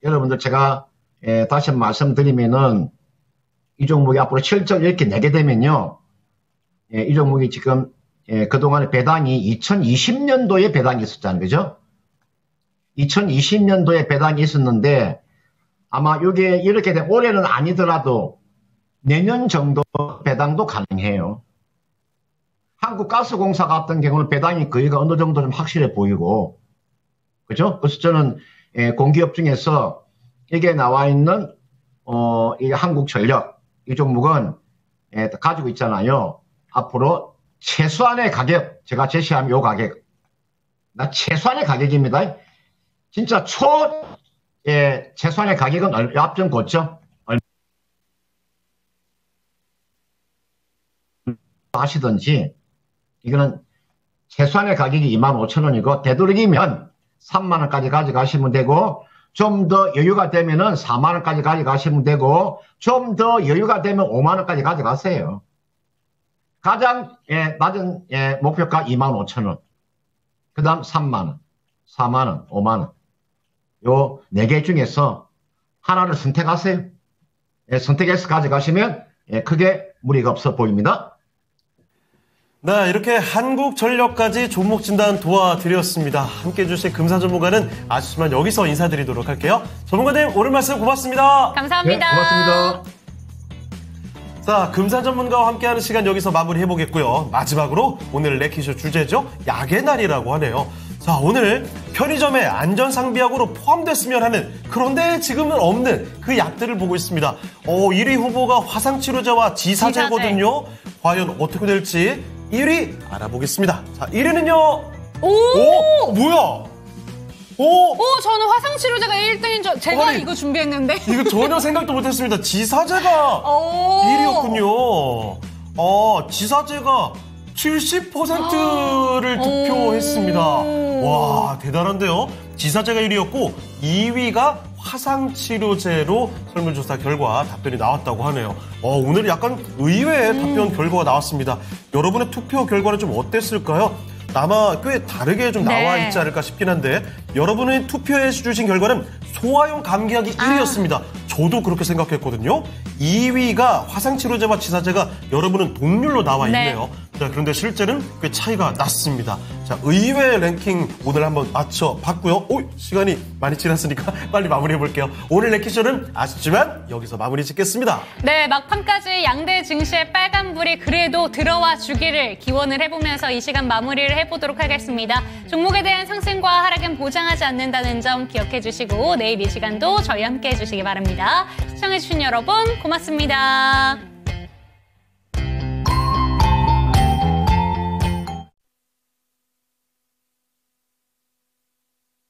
여러분들 제가 다시 말씀드리면은 이 종목이 앞으로 실적 이렇게 내게 되면요, 이 종목이 지금 그동안에 배당이 2020년도에 배당이 있었잖아요. 그죠? 2020년도에 배당이 있었는데 아마 이게 이렇게 되면 올해는 아니더라도 내년 정도 배당도 가능해요. 한국가스공사 같은 경우는 배당이 거의가 어느 정도 좀 확실해 보이고, 그죠? 그래서 저는 공기업 중에서 이게 나와 있는 이 한국전력 이 종목은 가지고 있잖아요. 앞으로 최소한의 가격 제가 제시하면 요 가격 나 최소한의 가격입니다. 진짜 최소한의 가격은 앞전 고점 하시든지 이거는 최소한의 가격이 25,000원이고 되도록이면 3만원까지 가져가시면 되고 좀 더 여유가 되면은 4만원까지 가져가시면 되고 좀 더 여유가 되면 5만원까지 가져가세요. 가장 낮은 목표가 25,000원. 그 다음 3만원, 4만원, 5만원. 요 4개 중에서 하나를 선택하세요. 선택해서 가져가시면 크게 무리가 없어 보입니다. 네, 이렇게 한국전력까지 종목 진단 도와드렸습니다. 함께해 주신 금산 전문가는 아쉽지만 여기서 인사드리도록 할게요. 전문가님, 오늘 말씀 고맙습니다. 감사합니다. 네, 고맙습니다. 자, 금산 전문가와 함께하는 시간 여기서 마무리해보겠고요. 마지막으로 오늘 레키쇼 주제죠. 약의 날이라고 하네요. 자, 오늘 편의점에 안전상비약으로 포함됐으면 하는, 그런데 지금은 없는 그 약들을 보고 있습니다. 1위 후보가 화상치료제와 지사제거든요. 과연 어떻게 될지 1위 알아보겠습니다. 자, 1위는요. 오, 뭐야? 저는 화상치료제가 1등인 줄, 제가 아니, 이거 준비했는데. 이거 전혀 생각도 못했습니다. 지사제가 1위였군요. 지사제가 70%를 득표했습니다. 와, 대단한데요. 지사제가 1위였고 2위가 화상치료제로 설문조사 결과 답변이 나왔다고 하네요. 오늘 약간 의외의 답변 결과가 나왔습니다. 여러분의 투표 결과는 좀 어땠을까요? 아마 꽤 다르게 좀 나와 있지 않을까 싶긴 한데 여러분의 투표해 주신 결과는 소화용 감기약이 1위였습니다. 저도 그렇게 생각했거든요. 2위가 화상치료제와 지사제가 여러분은 동률로 나와 있네요. 자, 그런데 실제는 꽤 차이가 났습니다. 자, 의외 랭킹 오늘 한번 맞춰봤고요. 시간이 많이 지났으니까 빨리 마무리해볼게요. 오늘 랭킹쇼는 아쉽지만 여기서 마무리 짓겠습니다. 네, 막판까지 양대 증시의 빨간불이 그래도 들어와 주기를 기원을 해보면서 이 시간 마무리를 해보도록 하겠습니다. 종목에 대한 상승과 하락은 보장하지 않는다는 점 기억해 주시고 내일 이 시간도 저희와 함께 해주시기 바랍니다. 시청해주신 여러분 고맙습니다.